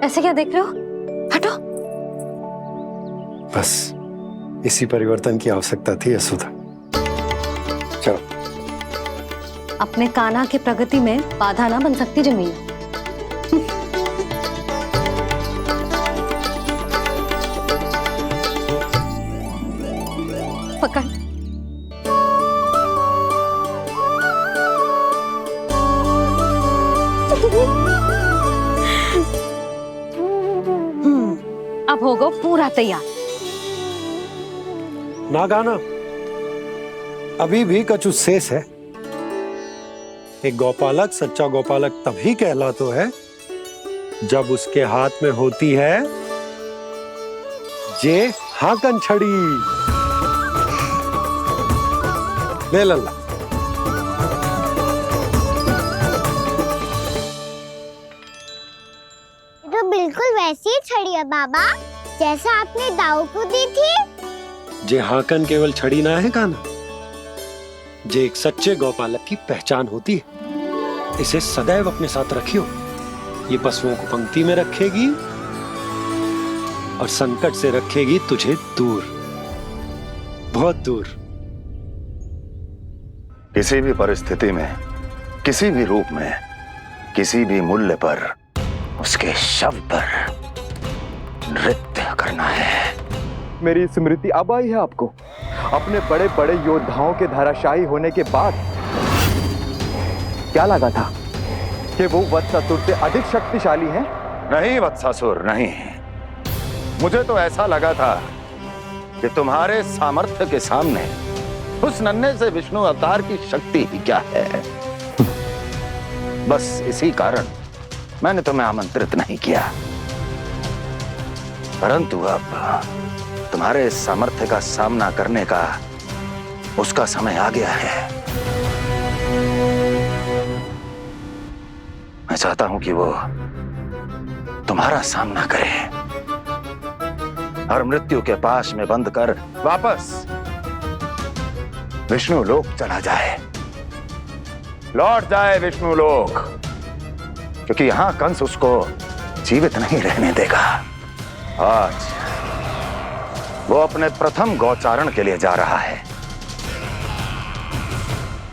ऐसे क्या देख रहे हो? हटो। बस इसी परिवर्तन की आवश्यकता थी यशोदा। चलो। अपने कान्हा की प्रगति में बाधा ना बन सकती जमीन। पकड़। अब होगा पूरा तैयार। ना गाना, अभी भी कछु शेष है। एक गौपालक सच्चा गौपालक तभी कहलाता है जब उसके हाथ में होती है जे हाकन छड़ी। ले लल्ला। तो बिल्कुल वैसी ही छड़ी है बाबा, जैसा आपने दाऊ को दी थी। जे हाकन केवल छड़ी ना है कान्हा, जे एक सच्चे गौपालक की पहचान होती है। इसे सदैव अपने साथ रखियो। ये पशुओं को पंक्ति में रखेगी और संकट से रखेगी तुझे दूर, बहुत दूर। किसी भी परिस्थिति में, किसी भी रूप में, किसी भी मूल्य पर उसके शव पर नृत्य करना है। मेरी स्मृति अब आई है आपको? अपने बड़े बड़े योद्धाओं के धराशायी होने के बाद क्या लगा था कि वो वत्सासुर से अधिक शक्तिशाली हैं? नहीं वत्सासुर, नहीं। मुझे तो ऐसा लगा था कि तुम्हारे सामर्थ्य के सामने उस नन्हे से विष्णु अवतार की शक्ति ही क्या है। बस इसी कारण मैंने तुम्हें आमंत्रित नहीं किया। परंतु अब तुम्हारे सामर्थ्य का सामना करने का उसका समय आ गया है। मैं चाहता हूं कि वो तुम्हारा सामना करे और मृत्यु के पास में बंद कर वापस विष्णु लोक चला जाए, लौट जाए विष्णु लोक, क्योंकि यहां कंस उसको जीवित नहीं रहने देगा। आज वो अपने प्रथम गौचारण के लिए जा रहा है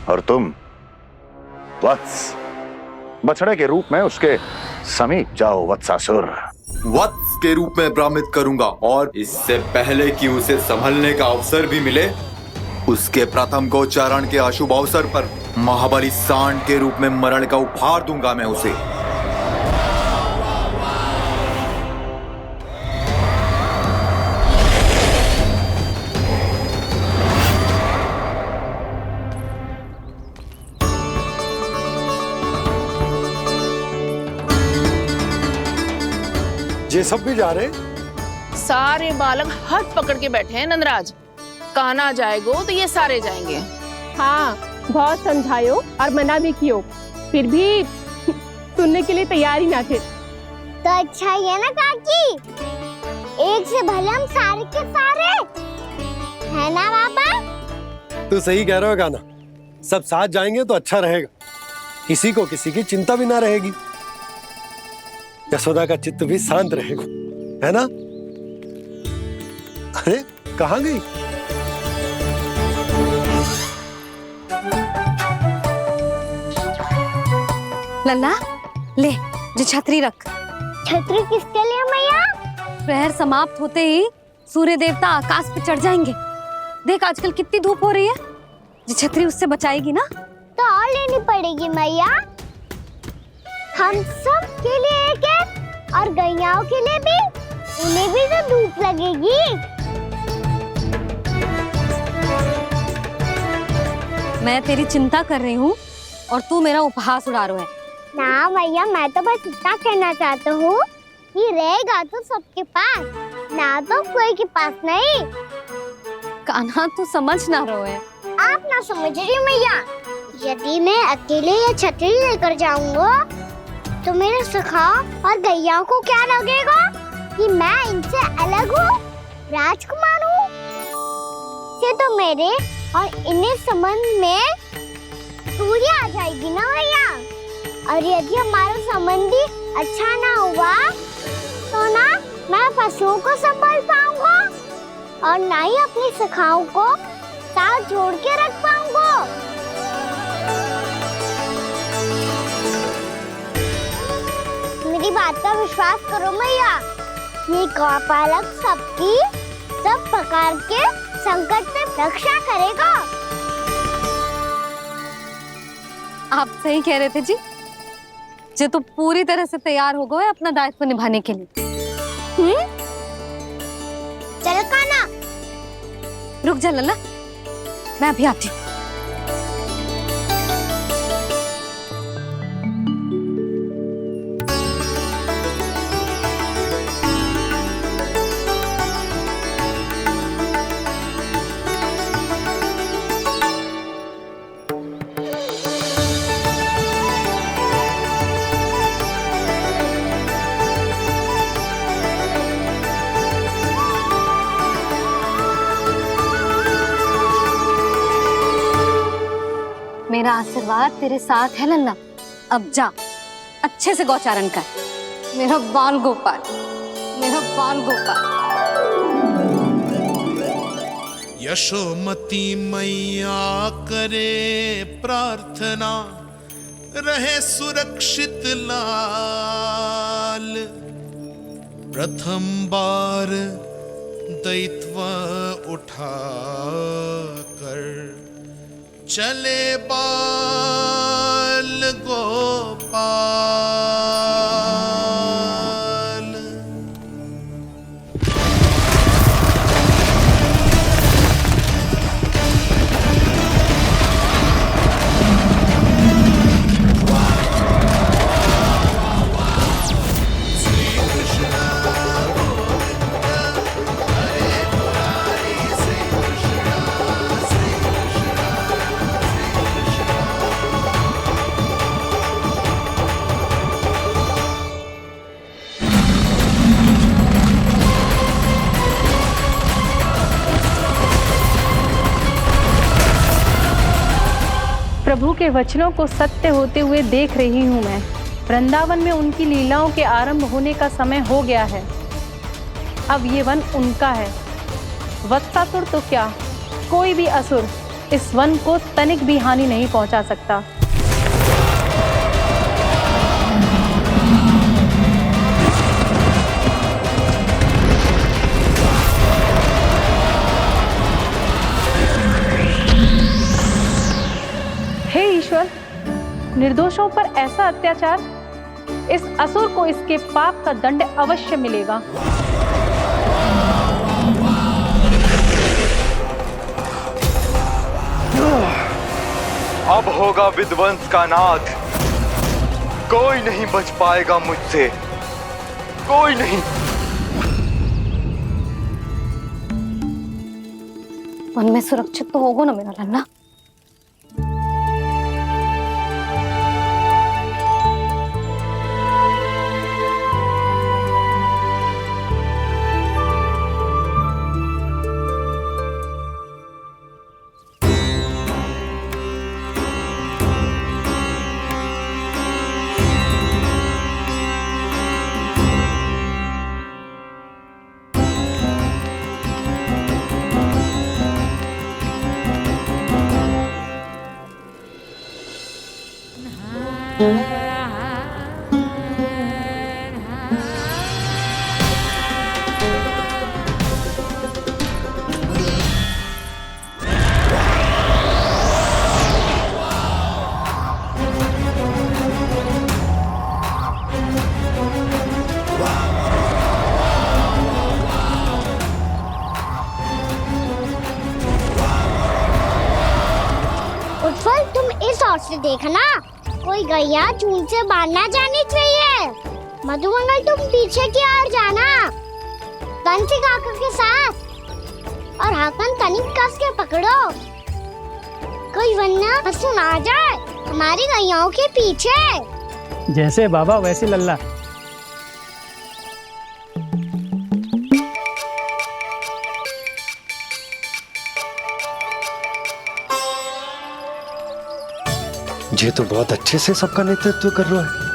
और तुम वत्स बछड़े के रूप में उसके समीप जाओ वत्सासुर। वत्स के रूप में भ्रमित करूंगा और इससे पहले कि उसे संभलने का अवसर भी मिले, उसके प्रथम गोचारण के अशुभ अवसर पर महाबली सांड के रूप में मरण का उपहार दूंगा मैं उसे। ये सब भी जा रहे? सारे बालक हाथ पकड़ के बैठे हैं नंदराज। कान्हा जाएगो तो ये सारे जाएंगे। हाँ, बहुत समझायो और मना भी कियो, फिर भी सुनने के लिए तैयार ही ना थे। तो अच्छा ही है ना काकी, एक से भले हम सारे के सारे, है ना बाबा? तू सही कह रहा हो गाना, सब साथ जाएंगे तो अच्छा रहेगा, किसी को किसी की चिंता भी ना रहेगी, यशोदा का चित्त भी शांत रहेगा, है ना? अरे कहाँ गई? लल्ला ले, जो छतरी रख। छतरी किसके लिए मैया? प्रहर समाप्त होते ही सूर्य देवता आकाश पे चढ़ जाएंगे। देख आजकल कितनी धूप हो रही है, जो छतरी उससे बचाएगी ना। तो और लेनी पड़ेगी मैया, हम सब के लिए एक एक और गैयाओं के लिए भी, उन्हें भी तो धूप लगेगी। मैं तेरी चिंता कर रही हूँ और तू मेरा उपहास उड़ा रहा है। ना भैया, मैं तो बस इतना कहना चाहता हूँ कि रहेगा तो सबके पास, ना तो कोई के पास नहीं। कान्हा तू समझ ना रहो है। आप ना समझ रही मैया, यदि मैं अकेले ये छतरी लेकर जाऊंगा तो मेरे सखा और गैयाओं को क्या लगेगा कि मैं इनसे अलग हूँ, राजकुमार हूँ। ये तो मेरे और इन्हें संबंध में दूरी आ जाएगी ना भैया। और यदि हमारा संबंधी अच्छा ना हुआ तो ना मैं पशुओं को संभाल पाऊंगा और ना ही अपनी सखाओं को साथ जोड़ के रख पाऊंगा। मेरी बात का विश्वास करो मैया, ये गौपालक सबकी सब प्रकार के संकट से रक्षा करेगा। आप सही कह रहे थे जी, जो तो पूरी तरह से तैयार हो गए अपना दायित्व निभाने के लिए। चल कान्हा, रुक जा लल्ला, मैं अभी आती हूँ। मेरा आशीर्वाद तेरे साथ है लल्ला। अब जा, अच्छे से गौचारण कर। मेरा बाल गोपाल, मेरा बाल गोपाल। यशोमती मैया करे प्रार्थना, रहे सुरक्षित लाल। प्रथम बार दैत्व उठा कर चले बाल गोपाल। प्रभु के वचनों को सत्य होते हुए देख रही हूँ मैं। वृंदावन में उनकी लीलाओं के आरंभ होने का समय हो गया है। अब ये वन उनका है। वत्सासुर तो क्या, कोई भी असुर इस वन को तनिक भी हानि नहीं पहुंचा सकता। हे ईश्वर, निर्दोषों पर ऐसा अत्याचार, इस असुर को इसके पाप का दंड अवश्य मिलेगा। अब होगा विध्वंस का नाद। कोई नहीं बच पाएगा मुझसे, कोई नहीं। वन में सुरक्षित तो होगा ना मेरा लल्ला? उत्पल, तुम इस ओर से देखना, कोई गैया चून से बाहर ना जानी चाहिए। मधुमंगल, तुम पीछे की ओर जाना, कंसी काका के साथ, और हाकन तनिक कस के पकड़ो, कोई वरना पशु ना जाए हमारी गैयाओं के पीछे। जैसे बाबा वैसे लल्ला। ये तो बहुत अच्छे से सबका नेतृत्व कर रहा है।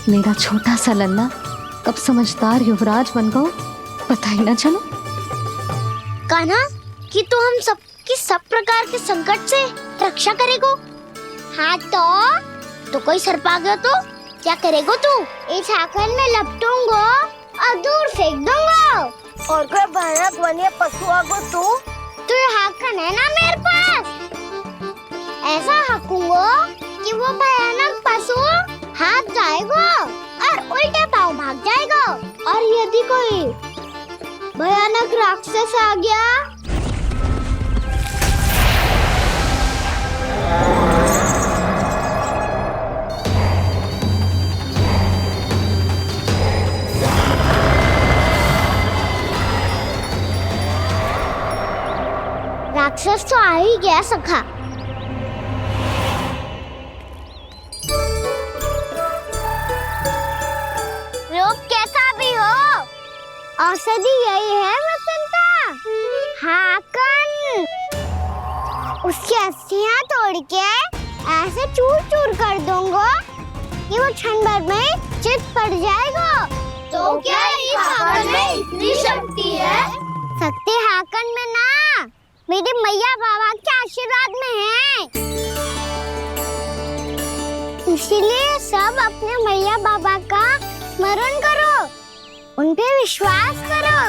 मेरा छोटा सा लल्ला कब समझदार युवराज बन गो, पता ही ना चलो। कान्हा, कि तू हम सबकी सब प्रकार के संकट से रक्षा करेगो। हाँ तो कोई सर्प आ गया तो क्या करेगो तू? इस हाकन में लपटूंगा और दूर फेंक दूंगा। और कोई भयानक वन्य पशु आगो तो ये हाकन है ना मेरे पास, ऐसा हाकूंगा कि वो भयानक पशु हाथ जाएगा और उल्टे पांव भाग जाएगा। और यदि कोई भयानक राक्षस आ गया राक्षस तो आ ही गया सखा। रोग कैसा भी हो, औषधि यही है वसंता। हाकन उसकी अस्थियां तोड़ के ऐसे चूर चूर कर दूंगा कि वो क्षण भर में चित पड़ जाएगा। तो क्या इस हाकन में इतनी शक्ति है? शक्ति हाकन में ना, मेरे मैया बाबा के आशीर्वाद में है। इसीलिए सब अपने मैया बाबा का स्मरण करो, उन पे विश्वास करो,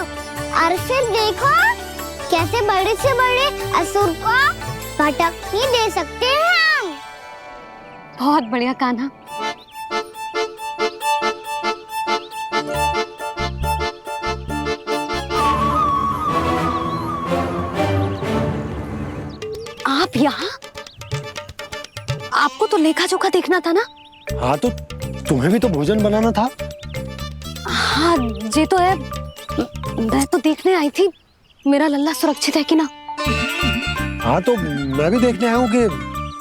और फिर देखो कैसे बड़े से बड़े असुर को भटक ही दे सकते हैं हम। बहुत बढ़िया कान्हा। आप यहाँ? आपको तो लेखा जोखा देखना था ना? हाँ तो तुम्हें भी तो भोजन बनाना था। हाँ जी तो है, मैं तो देखने आई थी मेरा लल्ला सुरक्षित है कि ना। हाँ तो मैं भी देखने आया हूँ कि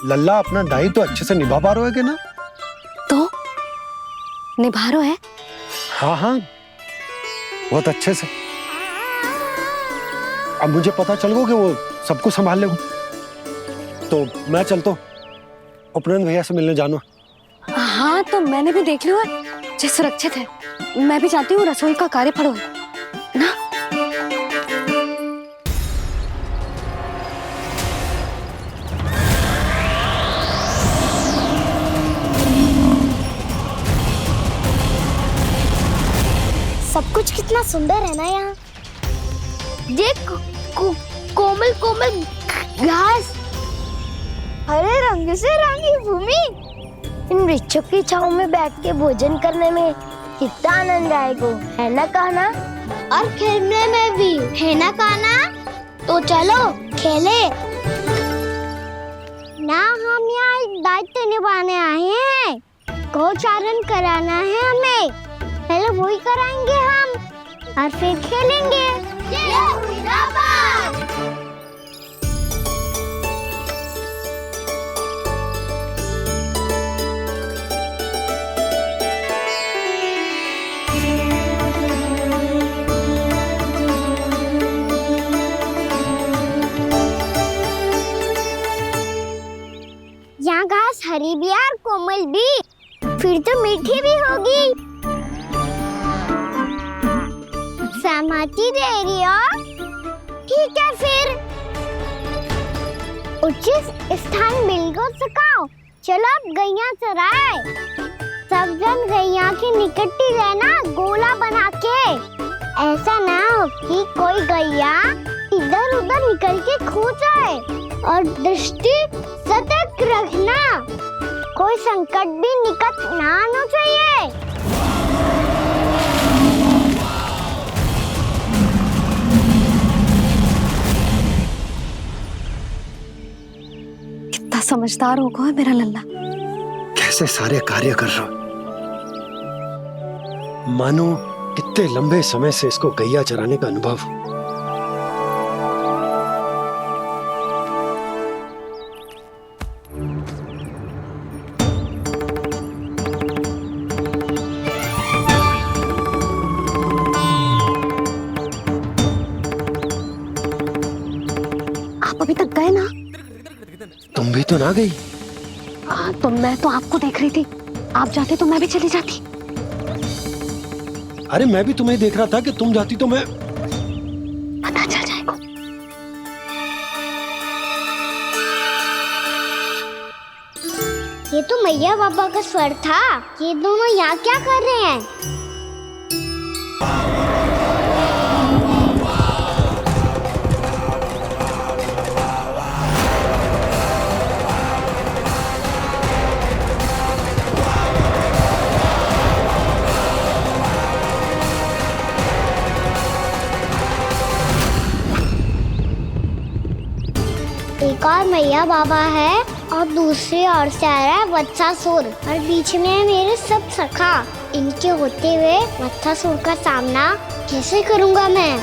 लल्ला अपना दायित्व तो अच्छे से निभा पा रहे हो कि ना? तो निभा रहे है? हाँ हाँ, बहुत अच्छे से। अब मुझे पता चल गया कि वो सबको संभाल ले। तो मैं चलता हूँ, उपनंद भैया से मिलने जाना। हाँ, तो मैंने भी देख लिया जो सुरक्षित है। मैं भी चाहती हूँ रसोई का कार्य पड़ो ना। सब कुछ कितना सुंदर है ना यहाँ। देख कोमल कोमल घास, हरे रंग से रंगी भूमि। इन वृक्षों की छांव में बैठ के भोजन करने में कितना आनंद आएगा, है ना कहना? और खेलने में भी, है ना कहना? तो चलो खेले ना। हम यहाँ एक दायित्व निभाने आए हैं, गोचारण कराना है हमें। पहले वही कराएंगे हम और फिर खेलेंगे। यहाँ घास हरी भी और कोमल भी, फिर तो मीठी भी होगी। सहमति दे रही हो? ठीक है फिर उचित स्थान बिल्कुल सुखाओ। चलो अब गैया चराए। सब जन गैया के निकट ही रहना, गोला बना के। ऐसा ना हो कि कोई गैया इधर उधर निकल के खो जाए। और दृष्टि सतर्क रखना, कोई संकट भी निकट ना आना चाहिए। कितना समझदार होगा है मेरा लल्ला। कैसे सारे कार्य कर रहा, मानो कितने लंबे समय से इसको गैया चराने का अनुभव। आप अभी तक गए ना? तुम भी तो ना गई। तो मैं तो आपको देख रही थी, आप जाते तो मैं भी चली जाती। अरे मैं भी तुम्हें देख रहा था कि तुम जाती तो मैं। पता चल जाएगा। ये तो मैया बाबा का स्वर था। ये दोनों यहाँ क्या कर रहे हैं? एक और मैया बाबा है और दूसरी ओर से आ रहा है वत्सासुर और बीच में है मेरे सब सखा। इनके होते हुए वत्सासुर का सामना कैसे करूंगा मैं?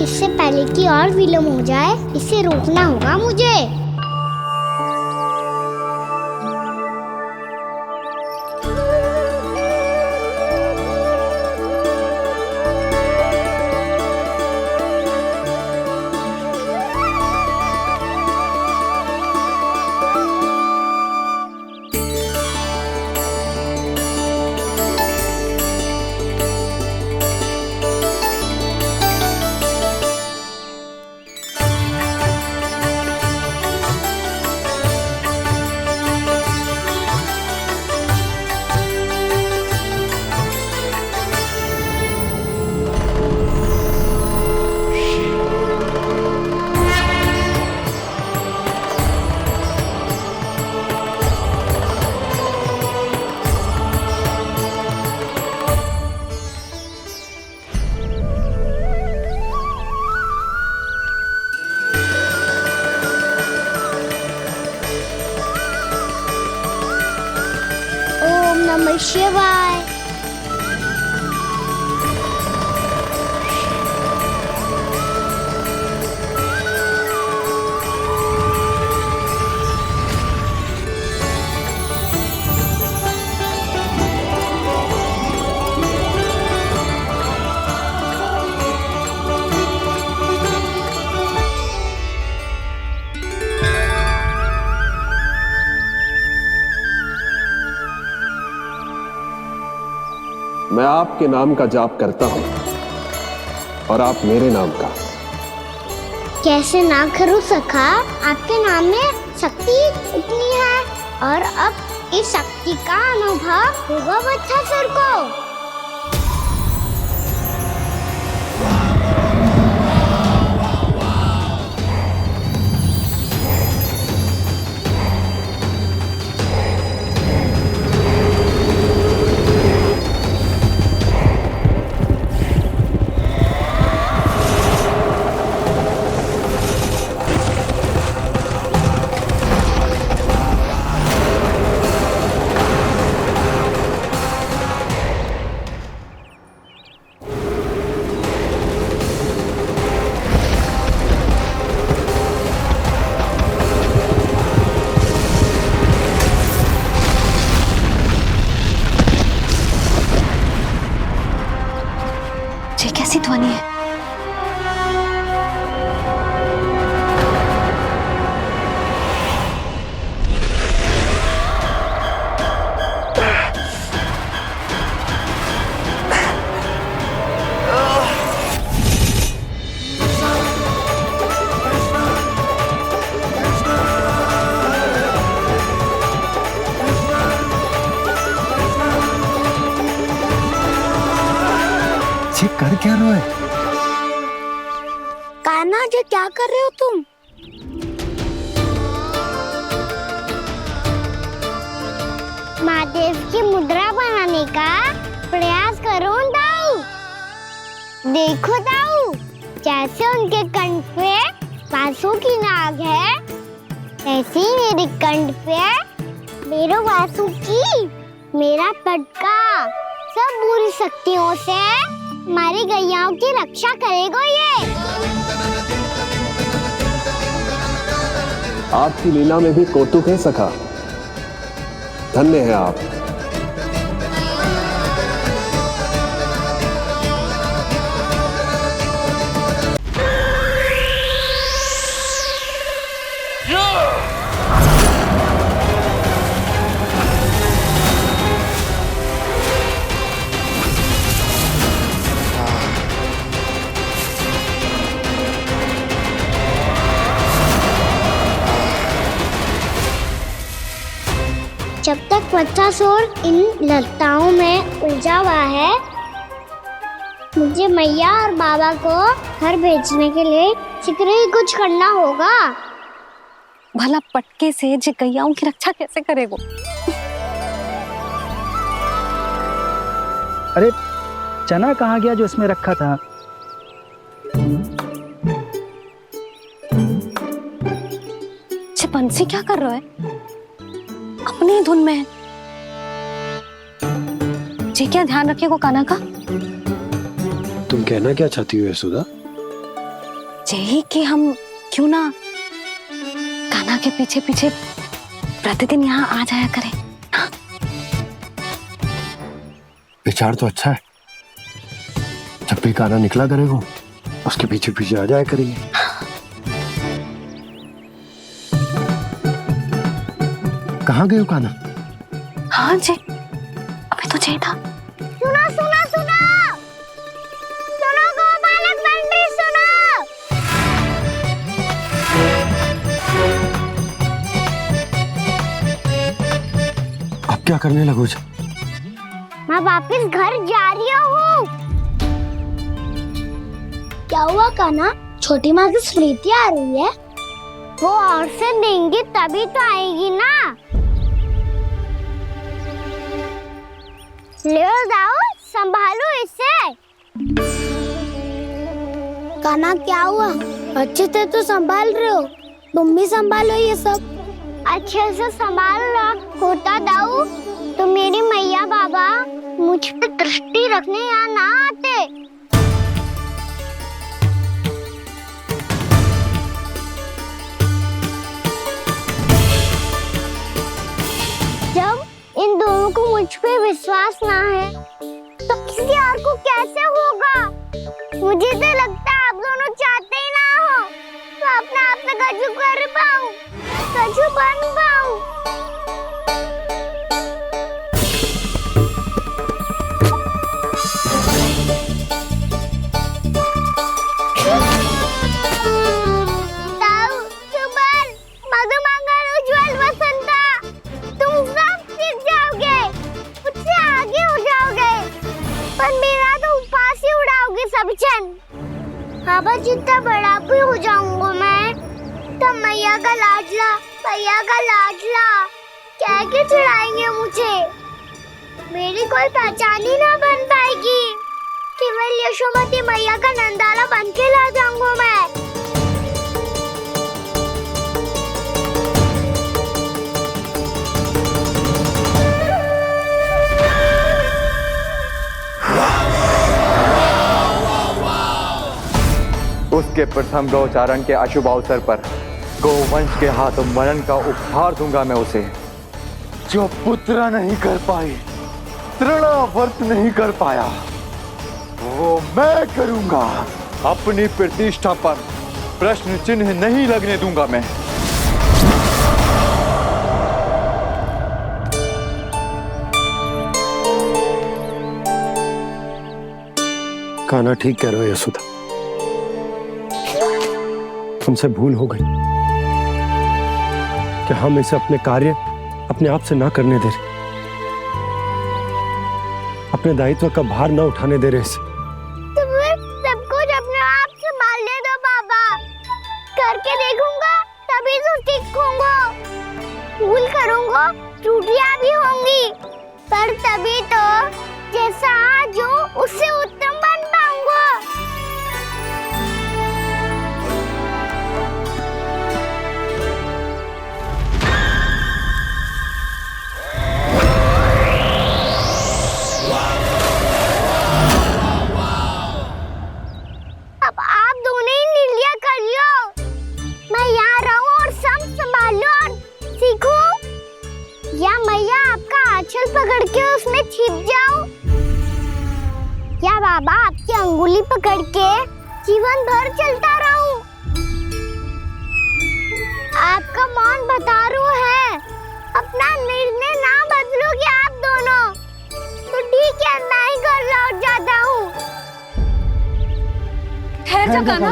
इससे पहले कि और विलम्ब हो जाए, इसे रोकना होगा मुझे। शिवाय। मैं आपके नाम का जाप करता हूं और आप मेरे नाम का। कैसे ना करूं सखा, आपके नाम में शक्ति इतनी है। और अब इस शक्ति का अनुभव होगा वत्सासुर को। ये कैसी ध्वनि है? ये कर क्या रहे हो? कान्हा जी क्या कर रहे हो तुम? महादेव की मुद्रा बनाने का प्रयास करो दाऊ। देखो दाऊ, जैसे उनके कंठ पे वासु की नाग है, ऐसे ही मेरे कंठ पे मेरो वासु की मेरा पटका। सब बुरी शक्तियों से हमारी गैयाओं की रक्षा करेगा ये। आपकी लीला में भी कौतुक है सखा। धन्य है आप। जब तक वत्सासुर इन लताओं में उलझा हुआ है, मुझे मैया और बाबा को घर भेजने के लिए शीघ्र ही कुछ करना होगा। भला पटके से जे गैयाओं की रक्षा कैसे करेगो? अरे चना कहाँ गया जो इसमें रखा था? बंसी क्या कर रहा है? अपनी धुन में है। जी क्या ध्यान रखिएगा कान्हा का। तुम कहना क्या चाहती हो यशोदा? यही कि हम क्यों ना कान्हा के पीछे पीछे प्रतिदिन यहाँ आ जाया करें। हाँ? विचार तो अच्छा है। जब भी कान्हा निकला करेगा, उसके पीछे पीछे आ जाया करेंगे। कहाँ गए हो कान्हा? हाँ जी, अभी तो यही था। सुनो सुनो सुनो सुनो गोपालक बंटी सुनो। अब क्या करने लगो? मैं वापस घर जा रही हूँ। क्या हुआ कान्हा? छोटी माँ की स्मृति आ रही है। वो और से देंगी तभी तो आएगी ना। ले जाओ, संभालो इसे। कान्हा क्या हुआ? अच्छे से तो संभाल रहे हो, तुम भी संभालो ये सब। अच्छे से संभाल रहा होता दाऊ तो मेरी मैया मैया बाबा मुझ पे दृष्टि रखने यहाँ ना आते। जब इन दोनों को मुझ पे विश्वास ना है तो किसी और को कैसे होगा? मुझे तो लगता है आप दोनों चाहते ही ना हो तो अपने आप से कछु कर पाऊं, कछु बन पाऊं। बाबा जितना बड़ा भी हो जाऊंगा मैं तो मैया का लाडला, भैया का लाडला क्या के चढ़ाएंगे मुझे। मेरी कोई पहचान ही ना बन पाएगी। केवल यशोमती मैया का नंदाला बन के ला जाऊंगा मैं। उसके प्रथम गौचारण के अशुभ अवसर पर गोवंश के हाथों मरण का उपहार दूंगा मैं उसे। जो पुत्र नहीं कर पाई, तृणावर्त नहीं कर पाया, वो मैं करूंगा। अपनी प्रतिष्ठा पर प्रश्न चिन्ह नहीं लगने दूंगा मैं। कान्हा ठीक कह रहे हो यशोदा, हमसे भूल हो गई कि हम इसे अपने कार्य अपने आप से ना करने दे रहे, अपने दायित्व का भार ना उठाने दे रहे इसे। तो फिर सब कुछ अपने आप से संभालने दो बाबा, करके देखूंगा तभी तो सीखूंगा। भूल करूंगा, त्रुटियां भी होंगी, पर तभी तो जैसा आज हूं उससे उत्तम बन पाऊंगा। अब आप दोनों ही निर्णय कर लो, मैं यहाँ रहूं और सब संभालूं और सीखूं, या मैया आपका आंचल पकड़ के उसमें छिप जाऊं, या बाबा आपकी अंगुली पकड़ के जीवन भर चलता रहूं। आपका मौन बतारू है, अपना निर्णय ना बदलोगे आप दोनों तो ठीक है, मैं ही घर लौट जाता हूँ। ठहर जा कान्हा,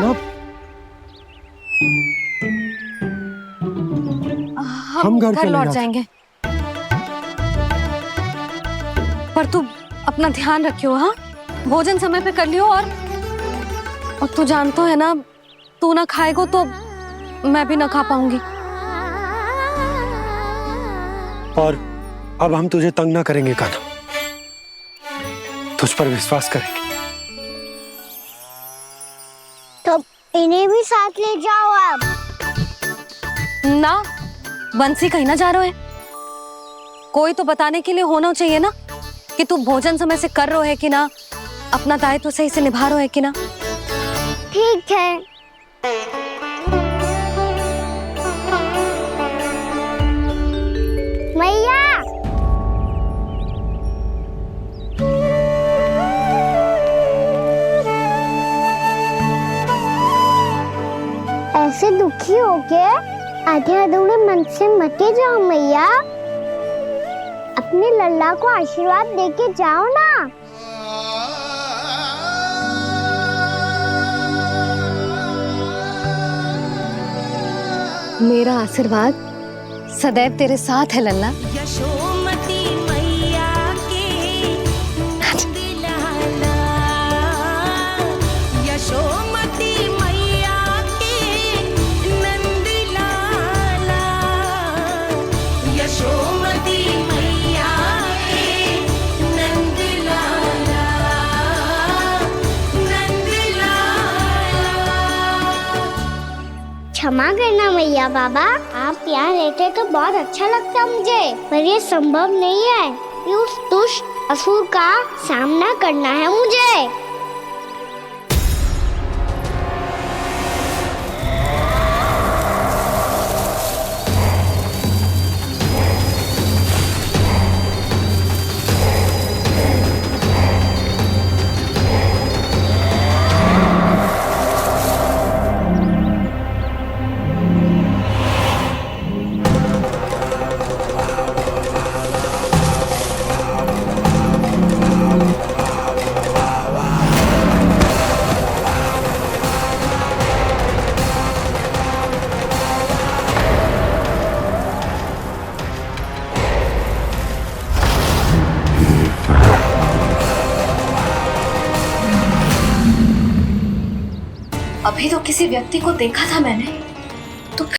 हम घर लौट जाएंगे, पर तू अपना ध्यान रखियो। हाँ, भोजन समय पे कर लियो। और तू जानतो है ना, तू ना खाएगो तो मैं भी ना खा पाऊंगी। और अब हम तुझे तंग ना करेंगे कान्हा, तुझ पर विश्वास करेंगे। तो इन्हें भी साथ ले जाओ अब। ना, बंसी कहीं ना जा रहे है, कोई तो बताने के लिए होना चाहिए ना कि तू भोजन समय से कर रहे है कि ना, अपना दायित्व सही से निभा रहे है कि ना। ठीक है। मैया, ऐसे दुखी हो के आधे अधूरे मन से मत जाओ मैया, अपने लल्ला को आशीर्वाद देके जाओ ना। मेरा आशीर्वाद सदैव तेरे साथ है लल्ला। यशोमती मैया के नंद लाला, यशोमती मैया के नंद लाला, यशोमती मैया के नंद लाला, नंद लाला। क्षमा करना मैया बाबा, आप यहाँ रहते तो बहुत अच्छा लगता मुझे, पर ये संभव नहीं है। अभी उस दुष्ट असुर का सामना करना है मुझे। अभी तो किसी व्यक्ति को देखा था मैंने।